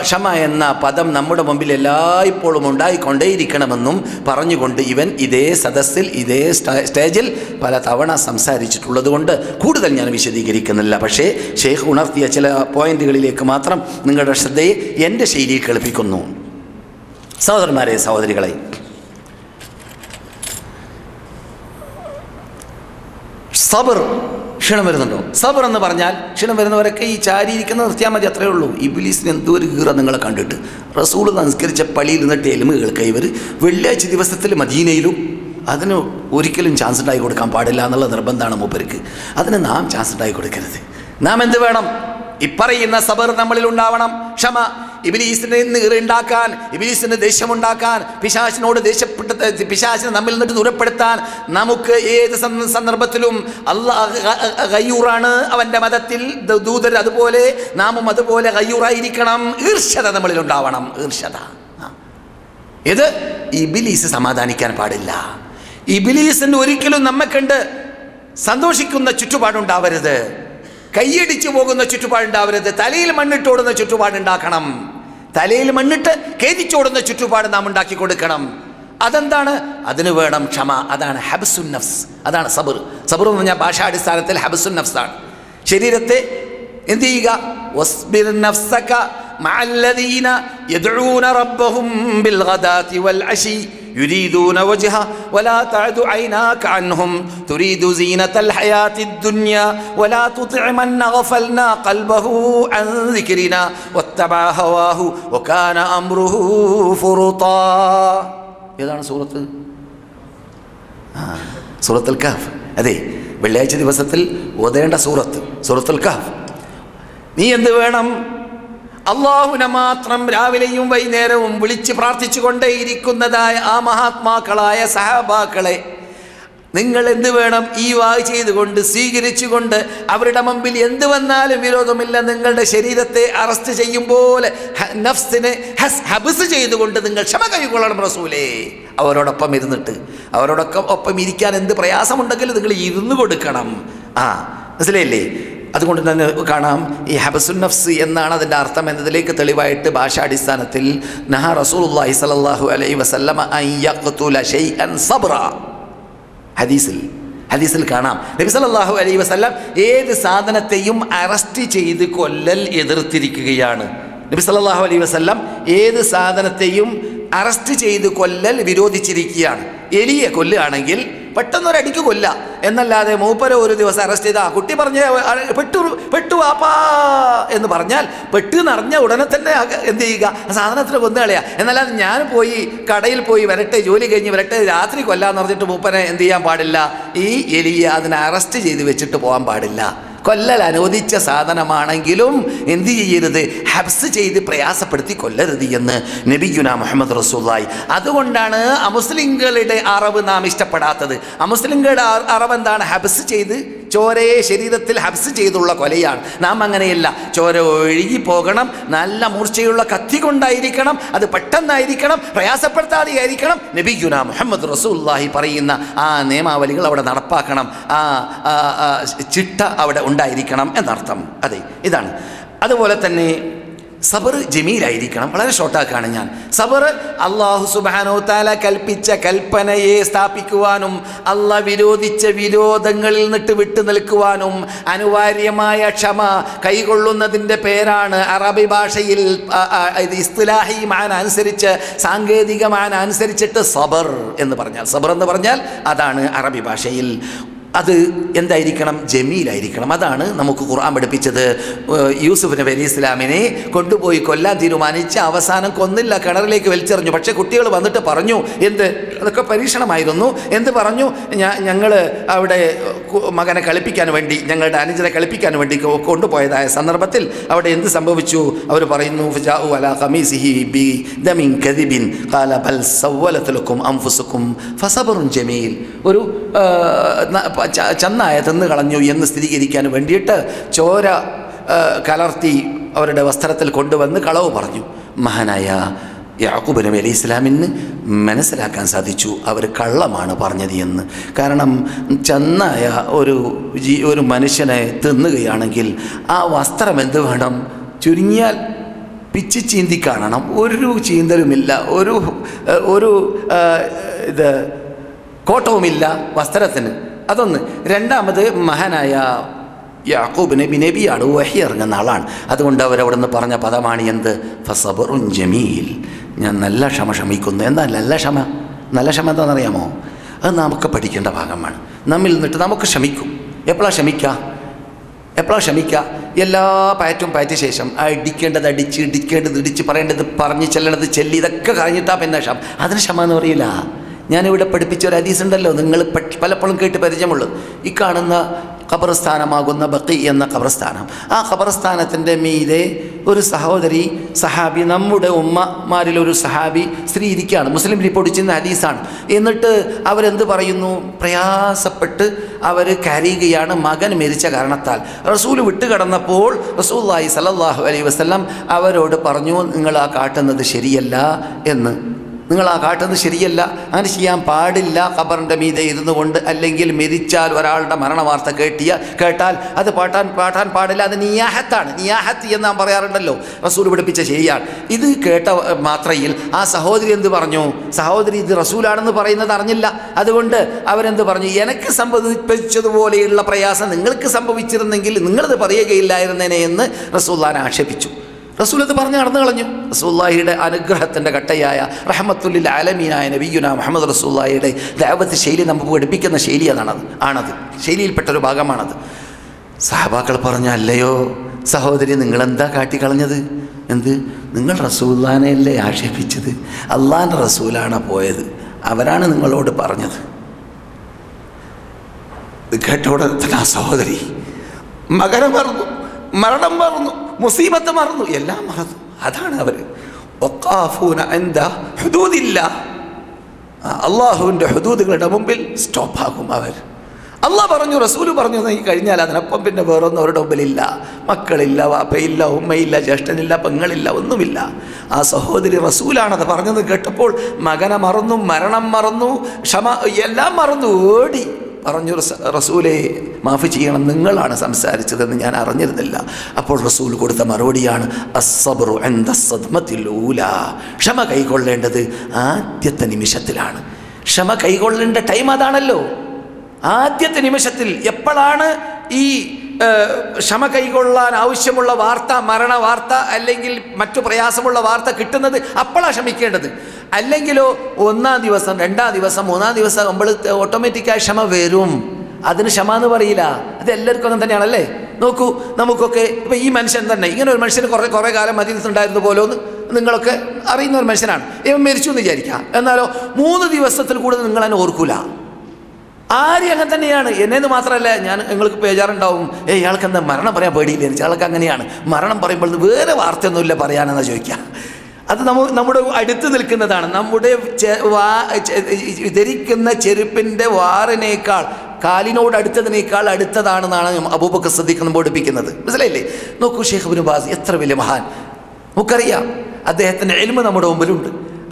ക്ഷമ എന്ന പദം നമ്മുടെ മുമ്പിൽ എല്ലായ്പ്പോഴും ഉണ്ടായിക്കൊണ്ടേയിരിക്കണമെന്നും പറഞ്ഞുകൊണ്ട് ഇവൻ ഇതേ സദസ്സിൽ ഇതേ സ്റ്റേജിൽ പല തവണ സംസാരിച്ചിട്ടുള്ളത് കൊണ്ട് കൂടുതൽ ഞാൻ വിശദീകരിക്കുന്നില്ല. പക്ഷേ ഷെയ്ഖ് ഉണർത്തിയ ചില പോയിന്റുകളിലേക്ക് മാത്രം നിങ്ങളുടെ ശ്രദ്ധയെ എൻ്റെ ശൈലിയിൽ കേൾപ്പിക്കുന്നു. സഹോദരന്മാരെ, സഹോദരികളെ, സബർ, ക്ഷണം വരുന്നുണ്ടോ? സബർ എന്ന് പറഞ്ഞാൽ ക്ഷണം വരുന്നവരൊക്കെ ഈ ചാരിയിരിക്കുന്ന നിർത്തിയാൽ മതി, അത്രയേ ഉള്ളൂ. ഇബ്ലീസിന് എന്തോ ഒരു ഗീറ നിങ്ങളെ കണ്ടിട്ട്. റസൂൽ നമസ്കരിച്ച പള്ളിയിൽ നിന്നിട്ട് എലുമ കേൾക്കുക. ഇവർ വെള്ളിയാഴ്ച ദിവസത്തിൽ മദീനയിലും അതിന് ഒരിക്കലും ചാൻസ് ഉണ്ടായി കൊടുക്കാൻ പാടില്ല എന്നുള്ള നിർബന്ധമാണ് മൂപ്പർക്ക്. അതിന് നാം ചാൻസ് ഉണ്ടായി കൊടുക്കരുത്. നാം എന്ത് വേണം? ഇപ്പറയുന്ന സബർ നമ്മളിൽ ഉണ്ടാവണം. ക്ഷമ, ഇബ്ലീസിനെ ഉണ്ടാക്കാൻ, ഇബ്ലീസിന് ദേഷ്യമുണ്ടാക്കാൻ, പിശാചിനോട് ദേഷ്യപ്പെട്ട് പിശാചിനെ നമ്മിൽ നിന്നിട്ട് ദൂരപ്പെടുത്താൻ നമുക്ക് ഏത് സന്ദർഭത്തിലും അല്ലാഹ് ഗയ്യൂറാണ്. അവൻ്റെ മതത്തിൽ ദൂതർ അതുപോലെ നാമും അതുപോലെ ഗയ്യൂറായിരിക്കണം. ഈർഷ്യത നമ്മളിൽ ഉണ്ടാവണം. ഈർഷ്യത ഇത് ഇബ്ലീസ് സമാധാനിക്കാൻ പാടില്ല. ഇബ്ലീസിന് ഒരിക്കലും നമ്മെ കണ്ട് സന്തോഷിക്കുന്ന ചുറ്റുപാടുണ്ടാവരുത്, കൈയടിച്ചു പോകുന്ന ചുറ്റുപാടുണ്ടാവരുത്. തലയിൽ മണ്ണിട്ടോടുന്ന ചുറ്റുപാടുണ്ടാക്കണം. തലയിൽ മണ്ണിട്ട് ഖേദിച്ചോടുന്ന ചുറ്റുപാട് നാം ഉണ്ടാക്കി കൊടുക്കണം. അതെന്താണ്? അതിന് വേണം ക്ഷമ. അതാണ് ഹബ്സുൻ നഫ്സ്, അതാണ് സബർ. സബർ എന്ന് പറഞ്ഞാൽ ഭാഷാടിസ്ഥാനത്തിൽ ഹബ്സുൻ നഫ്സാണ്. ശരീരത്തെ എന്ത് ചെയ്യുക? വസ്ബിർ നഫ്സക മഅല്ലദീന യദ്ഊന റബ്ബഹും ബിൽഗദാതി വൽഅശി يريدون وجهه ولا تعد عيناك عنهم تريد زينة الحياة الدنيا ولا تطع من غفلنا قلبه عن ذكرنا واتبع هواه وكان أمره فرطا. ഏതാണ് സൂറത്ത്? സൂറത്തുൽ കഹ്ഫ്. അതെ, വെള്ളിയാഴ്ച ദിവസത്തിൽ ഓതേണ്ട സൂറത്തുൽ കഹ്ഫ്. നീ എന്ത് വേണം? അള്ളാഹുവിനെ മാത്രം രാവിലെയും വൈകുന്നേരവും വിളിച്ച് പ്രാർത്ഥിച്ചു കൊണ്ടേയിരിക്കുന്നതായ ആ മഹാത്മാക്കളായ സഹാബാക്കളെ നിങ്ങൾ എന്ത് വേണം? ഈ വാഗ് ചെയ്തുകൊണ്ട് സ്വീകരിച്ചുകൊണ്ട് അവരുടെ മുമ്പിൽ എന്ത് വന്നാലും വിരോധമില്ല. നിങ്ങളുടെ ശരീരത്തെ അറസ്റ്റ് ചെയ്യും പോലെ നഫ്സിനെ ഹബ്സ് ചെയ്തുകൊണ്ട് നിങ്ങൾ ക്ഷമ കൈക്കൊള്ളണം റസൂലേ. അവരോടൊപ്പം ഇരുന്നിട്ട്, അവരോടൊപ്പം ഇരിക്കാൻ എന്ത് പ്രയാസമുണ്ടെങ്കിലും നിങ്ങൾ ഇരുന്ന് കൊടുക്കണം. മനസ്സിലായില്ലേ? അതുകൊണ്ട് തന്നെ കാണാം, ഈ ഹബ്സുൻ നഫ്സ് എന്നാണ് അതിൻ്റെ അർത്ഥം എന്നതിലേക്ക് തെളിവായിട്ട് ഭാഷാടിസ്ഥാനത്തിൽ നഹ റസൂലുള്ളാഹി സ്വല്ലല്ലാഹു അലൈഹി വസല്ലമ അൻ യഖ്തുല ശൈഅൻ സബ്റ. ഹദീസിൽ കാണാം നബി സല്ലല്ലാഹു അലൈഹി വസല്ലം ഏത് സാധനത്തെയും അറസ്റ്റ് ചെയ്ത് കൊല്ലൽ എതിർത്തിരിക്കുകയാണ്. നബി സല്ലല്ലാഹു അലൈഹി വസല്ലം ഏത് സാധനത്തെയും അറസ്റ്റ് ചെയ്ത് കൊല്ലൽ വിരോധിച്ചിരിക്കുകയാണ്. എലിയെ കൊല്ലുകയാണെങ്കിൽ പെട്ടെന്നൊരടിക്ക് കൊല്ല എന്നല്ലാതെ മൂപ്പര ഒരു ദിവസം അറസ്റ്റ് ചെയ്ത കുട്ടി പറഞ്ഞ പെട്ടു ആപ്പാ എന്ന് പറഞ്ഞാൽ പെട്ട് നിറഞ്ഞ ഉടനെ തന്നെ എന്ത് ചെയ്യുക? സാധനത്തിന് കൊന്നു കളയുക. എന്നല്ലാതെ ഞാൻ പോയി കടയിൽ പോയി വരട്ടെ, ജോലി കഴിഞ്ഞ് വരട്ടെ, രാത്രി കൊല്ലാന്ന് പറഞ്ഞിട്ട് മൂപ്പനെ എന്ത് ചെയ്യാൻ പാടില്ല? ഈ എലിയെ അതിനെ അറസ്റ്റ് ചെയ്ത് വെച്ചിട്ട് പോകാൻ പാടില്ല. കൊല്ലൽ അനുവദിച്ച സാധനമാണെങ്കിലും എന്ത് ചെയ്യരുത്? ഹബ്സ് ചെയ്ത് പ്രയാസപ്പെടുത്തി കൊല്ലരുത് എന്ന് നബിയുനാ മുഹമ്മദ് റസൂലുള്ളാഹി. അതുകൊണ്ടാണ് അമുസ്ലിങ്ങളുടെ അറവ് നാം ഇഷ്ടപ്പെടാത്തത്. അമുസ്ലിങ്ങളുടെ അറവ് എന്താണ്? ഹബ്സ് ചെയ്ത് ചോരയെ ശരീരത്തിൽ ഹബ്സ് ചെയ്തുള്ള കൊലയാണ്. നാം അങ്ങനെയല്ല. ചോര ഒഴുകി പോകണം, നല്ല മൂർച്ചയുള്ള കത്തി കൊണ്ടായിരിക്കണം, അത് പെട്ടെന്നായിരിക്കണം, പ്രയാസപ്പെടുത്താതെ ആയിരിക്കണം. നബിയുനാ മുഹമ്മദ് റസൂലുള്ളാഹി പറയുന്ന ആ നിയമാവലികൾ അവിടെ നടപ്പാക്കണം, ആ ചിട്ട അവിടെ ഉണ്ടായിരിക്കണം എന്നർത്ഥം. അതെ, ഇതാണ്. അതുപോലെ തന്നെ സബർ ജമീലായിരിക്കണം. വളരെ ഷോർട്ടാക്കാണ് ഞാൻ. സബർ അല്ലാഹു സുബ്ഹാനഹു തആല കൽപ്പിച്ച കൽപ്പനയെ സ്ഥാപിക്കുവാനും അല്ലാഹ് വിരോധിച്ച വിരോധങ്ങളിൽ നിന്നിട്ട് വിട്ടു നിൽക്കുവാനും അനിവാര്യമായ ക്ഷമ കൈകൊള്ളുന്നതിൻ്റെ പേരാണ് അറബി ഭാഷയിൽ ഇസ്തിലാഹി മാന അനുസരിച്ച്, സാങ്കേതിക മാന അനുസരിച്ചിട്ട് സബർ എന്ന് പറഞ്ഞാൽ, സബർ എന്ന് പറഞ്ഞാൽ അതാണ് അറബി ഭാഷയിൽ. അത് എന്തായിരിക്കണം? ജമീലായിരിക്കണം. അതാണ് നമുക്ക് ഖുർആൻ പഠിപ്പിച്ചത്. യൂസുഫ് നബി അലൈഹി ഇസ്ലാമിനെ കൊണ്ടുപോയി കൊല്ലാൻ തീരുമാനിച്ച് അവസാനം കൊന്നില്ല, കിണറിലേക്ക് വലിച്ചെറിഞ്ഞു. പക്ഷേ കുട്ടികൾ വന്നിട്ട് പറഞ്ഞു, എന്ത്? അതൊക്കെ പരീക്ഷണമായിരുന്നു. എന്ത് പറഞ്ഞു? ഞങ്ങൾ അവിടെ മകനെ കളിപ്പിക്കാൻ വേണ്ടി, ഞങ്ങളുടെ അനുജനെ കളിപ്പിക്കാൻ വേണ്ടി കൊണ്ടുപോയതായ സന്ദർഭത്തിൽ അവിടെ എന്ത് സംഭവിച്ചു? അവർ പറയുന്നു, ഫജാഉ അലാ ഖമീസിഹി ബിദമിൻ കദിബിൻ ഖാല ബൽ സവ്വലത് ലക്കും അൻഫുസുക്കും ഫസബ്റുൻ ജമീൽ. ഒരു ചന്നായ തിന്നു കളഞ്ഞു എന്ന് സ്ഥിരീകരിക്കാൻ വേണ്ടിയിട്ട് ചോര കലർത്തി അവരുടെ വസ്ത്രത്തിൽ കൊണ്ടുവന്ന് കളവ് പറഞ്ഞു. മഹാനായ യാക്കൂബ് നബി അലൈഹി ഇസ്ലാമിന് മനസ്സിലാക്കാൻ സാധിച്ചു അവർ കള്ളമാണ് പറഞ്ഞത് എന്ന്. കാരണം ചന്നായ ഒരു മനുഷ്യനെ തിന്നുകയാണെങ്കിൽ ആ വസ്ത്രം എന്ത് വേണം? ചുരുങ്ങിയാൽ പിച്ച് ചീന്തി കാണണം. ഒരു ചീന്തലുമില്ല, ഒരു ഇത് കോട്ടവുമില്ല വസ്ത്രത്തിന്. അതൊന്ന്. രണ്ടാമത്, മഹാനായ യാക്കൂബ് നബിയാണ്, വഹി ഇറങ്ങുന്ന ആളാണ്. അതുകൊണ്ട് അവരവിടെ നിന്ന് പറഞ്ഞ പദമാണ് എന്ത്? ഫസബറുൻ ജമീൽ. ഞാൻ നല്ല ക്ഷമ ക്ഷമിക്കുന്നു. എന്താ നല്ല ക്ഷമ? നല്ല ക്ഷമ എന്താണെന്നറിയാമോ? അത് നമുക്ക് പഠിക്കേണ്ട ഭാഗമാണ്. നമ്മിൽ നിന്നിട്ട് നമുക്ക് ക്ഷമിക്കും. എപ്പോഴാണ് ക്ഷമിക്കുക? എല്ലാ പയറ്റും പയറ്റിയ ശേഷം ഇടിക്കേണ്ടത് അടിച്ച്, ഇടിക്കേണ്ടത് ഇടിച്ച്, പറയേണ്ടത് പറഞ്ഞ്, ചെല്ലണത് ചെല്ലി, ഇതൊക്കെ കഴിഞ്ഞിട്ടാ പിന്നെ ക്ഷമ. അതിന് ക്ഷമ എന്ന് പറയില്ല. ഞാനിവിടെ പഠിപ്പിച്ച ഒരു ഹദീസ് ഉണ്ടല്ലോ, നിങ്ങൾ പലപ്പോഴും കേട്ട് പരിചയമുള്ളൂ. ഈ കാണുന്ന ഖബർസ്ഥാനമാകുന്ന ബഖി എന്ന ഖബർസ്ഥാനം, ആ ഖബർസ്ഥാനത്തിൻ്റെ മീതെ ഒരു സഹാബി, നമ്മുടെ ഉമ്മമാരിലൊരു സഹാബി സ്ത്രീ ഇരിക്കുകയാണ്. മുസ്ലിം റിപ്പോർട്ട് ചെയ്യുന്ന ഹദീസാണ്. എന്നിട്ട് അവരെന്ത് പറയുന്നു? പ്രയാസപ്പെട്ട് അവർ കരയുകയാണ് മകൻ മരിച്ച കാരണത്താൽ. റസൂൽ വിട്ടുകടന്നപ്പോൾ റസൂലുള്ളാഹി സ്വല്ലല്ലാഹു അലൈഹി വസല്ലം അവരോട് പറഞ്ഞു, നിങ്ങൾ ആ കാട്ടുന്നത് ശരിയല്ല എന്ന്. അങ്ങനെ ചെയ്യാൻ പാടില്ല. ഖബറിൻ്റെ മീതെ ഇരുന്നു കൊണ്ട്, അല്ലെങ്കിൽ മരിച്ചാൽ ഒരാളുടെ മരണവാർത്ത കേട്ടാൽ അത് പാട്ടാൻ പാടില്ല. അത് നിയാഹത്താണ്. നിയാഹത്ത് എന്ന് നാം പറയാറുണ്ടല്ലോ, റസൂൽ പഠിപ്പിച്ച ശരിയാണ്. ഇത് കേട്ട മാത്രയിൽ ആ സഹോദരി എന്ത് പറഞ്ഞു? സഹോദരി ഇത് റസൂലാണെന്ന് പറയുന്നത് അറിഞ്ഞില്ല. അതുകൊണ്ട് അവരെന്ത് പറഞ്ഞു? എനിക്ക് സംഭവിച്ചതുപോലെയുള്ള പ്രയാസം നിങ്ങൾക്ക് സംഭവിച്ചിരുന്നെങ്കിൽ നിങ്ങളത് പറയുകയില്ലായിരുന്നേനെ എന്ന് റസൂലുള്ളാഹിനെ ആക്ഷേപിച്ചു. റസൂൽ അത് പറഞ്ഞ് നടന്നു കളഞ്ഞു. റസൂലുള്ളാഹിയുടെ അനുഗ്രഹത്തിൻ്റെ കട്ടയായ റഹ്മത്തുല്ലിൽ ആലമീനായ നബിയുനാ മുഹമ്മദ് റസൂലുള്ളാഹിയുടെ ദഅവത്ത് ശൈലി നമുക്ക് പഠിപ്പിക്കുന്ന ശൈലി ആണത്. ശൈലിയിൽപ്പെട്ടൊരു ഭാഗമാണത്. സഹാബാക്കൾ പറഞ്ഞ, അല്ലയോ സഹോദരി, നിങ്ങളെന്താ കാട്ടിക്കളഞ്ഞത്? എന്ത്? നിങ്ങൾ റസൂലുള്ളാഹിനെയല്ലേ ആക്ഷേപിച്ചത്? അള്ളാഹിൻ്റെ റസൂലാണ് പോയത്, അവരാണ് നിങ്ങളോട് പറഞ്ഞത്. കേട്ടോടെ തന്നെ ആ സഹോദരി മകനെ മറന്നു, മരണം മറന്നു, മുസീബത്ത് മറന്നു, എല്ലാം മറന്നു. അതാണ് അവർ അള്ളാഹുവിൻ്റെ ഹുദൂദുകളുടെ മുമ്പിൽ സ്റ്റോപ്പാകും അവർ. അള്ളാഹ് പറഞ്ഞു, റസൂല് പറഞ്ഞു എന്ന് കഴിഞ്ഞാൽ അതിനൊപ്പം പിന്നെ വേറൊന്നും അവരുടെ മുമ്പിലില്ല. മക്കളില്ല, വാപ്പയില്ല, ഉമ്മയില്ല, ജ്യേഷ്ഠനില്ല, പെങ്ങളില്ല, ഒന്നുമില്ല. ആ സഹോദരി റസൂലാണത് പറഞ്ഞത് കേട്ടപ്പോൾ മകനെ മറന്നു, മരണം മറന്നു, എല്ലാം മറന്നു, ഓടി പറഞ്ഞു, റസൂലെ മാഫി ചെയ്യണം, നിങ്ങളാണ് സംസാരിച്ചതെന്ന് ഞാൻ അറിഞ്ഞിരുന്നില്ല. അപ്പോൾ റസൂൽ കൊടുത്ത മറുപടിയാണ് അസ്സബ്റു ഇൻദ സദ്മത്തിൽ ഊലാ. ക്ഷമ കൈകൊള്ളേണ്ടത് ആദ്യത്തെ നിമിഷത്തിലാണ്. ക്ഷമ കൈകൊള്ളേണ്ട ടൈം അതാണല്ലോ, ആദ്യത്തെ നിമിഷത്തിൽ. എപ്പോഴാണ് ഈ ക്ഷമ കൈകൊള്ളാൻ ആവശ്യമുള്ള വാർത്ത, മരണ വാർത്ത അല്ലെങ്കിൽ മറ്റു പ്രയാസമുള്ള വാർത്ത കിട്ടുന്നത്, അപ്പോഴാണ് ക്ഷമിക്കേണ്ടത്. അല്ലെങ്കിലോ 1-ാം ദിവസം, 2-ാം ദിവസം, 3-ാം ദിവസം നമ്മൾ ഓട്ടോമാറ്റിക്കായി ക്ഷമ വരും. അതിന് ക്ഷമ എന്ന് പറയില്ല. അത് എല്ലാവർക്കും അങ്ങനെ തന്നെയാണല്ലേ. നോക്കൂ, നമുക്കൊക്കെ ഇപ്പം ഈ മനുഷ്യൻ തന്നെ, ഇങ്ങനെ ഒരു മനുഷ്യന് കുറേ കാലം മദീനത്തുണ്ടായിരുന്നു പോലോന്ന് നിങ്ങളൊക്കെ അറിയുന്ന ഒരു മനുഷ്യനാണ്. ഇവൻ മരിച്ചു എന്ന് വിചാരിക്കാം. എന്നാലോ 3 ദിവസത്തിൽ കൂടുതൽ നിങ്ങളതിനെ ഓർക്കൂല. ആരും അങ്ങനെ തന്നെയാണ്. എന്നത് മാത്രമല്ല, നിങ്ങൾക്ക് ബേജാറുണ്ടാവും, ഇയാൾക്ക് എന്താ മരണം പറയാൻ പേടിയില്ല. ഇയാൾക്ക് അങ്ങനെയാണ്, മരണം പറയുമ്പോൾ വേറെ വാർത്തയൊന്നുമില്ല പറയാനെന്നാ ചോദിക്കുക. അത് നമ്മുടെ അടുത്ത് നിൽക്കുന്നതാണ്. നമ്മുടെ ധരിക്കുന്ന ചെരുപ്പിൻ്റെ വാറിനേക്കാൾ കാലിനോട് അടുത്തതിനേക്കാൾ അടുത്തതാണെന്നാണ് അബൂബക്കർ സിദ്ദീഖ് നമ്മോട് പഠിപ്പിക്കുന്നത്. മനസ്സിലായില്ലേ? നോക്കൂ, ഷെയ്ഖ് ഇബ്നു ബാസ് എത്ര വലിയ മഹാൻ. നമുക്കറിയാം അദ്ദേഹത്തിൻ്റെ ഇൽമ് നമ്മുടെ മുമ്പിലുണ്ട്,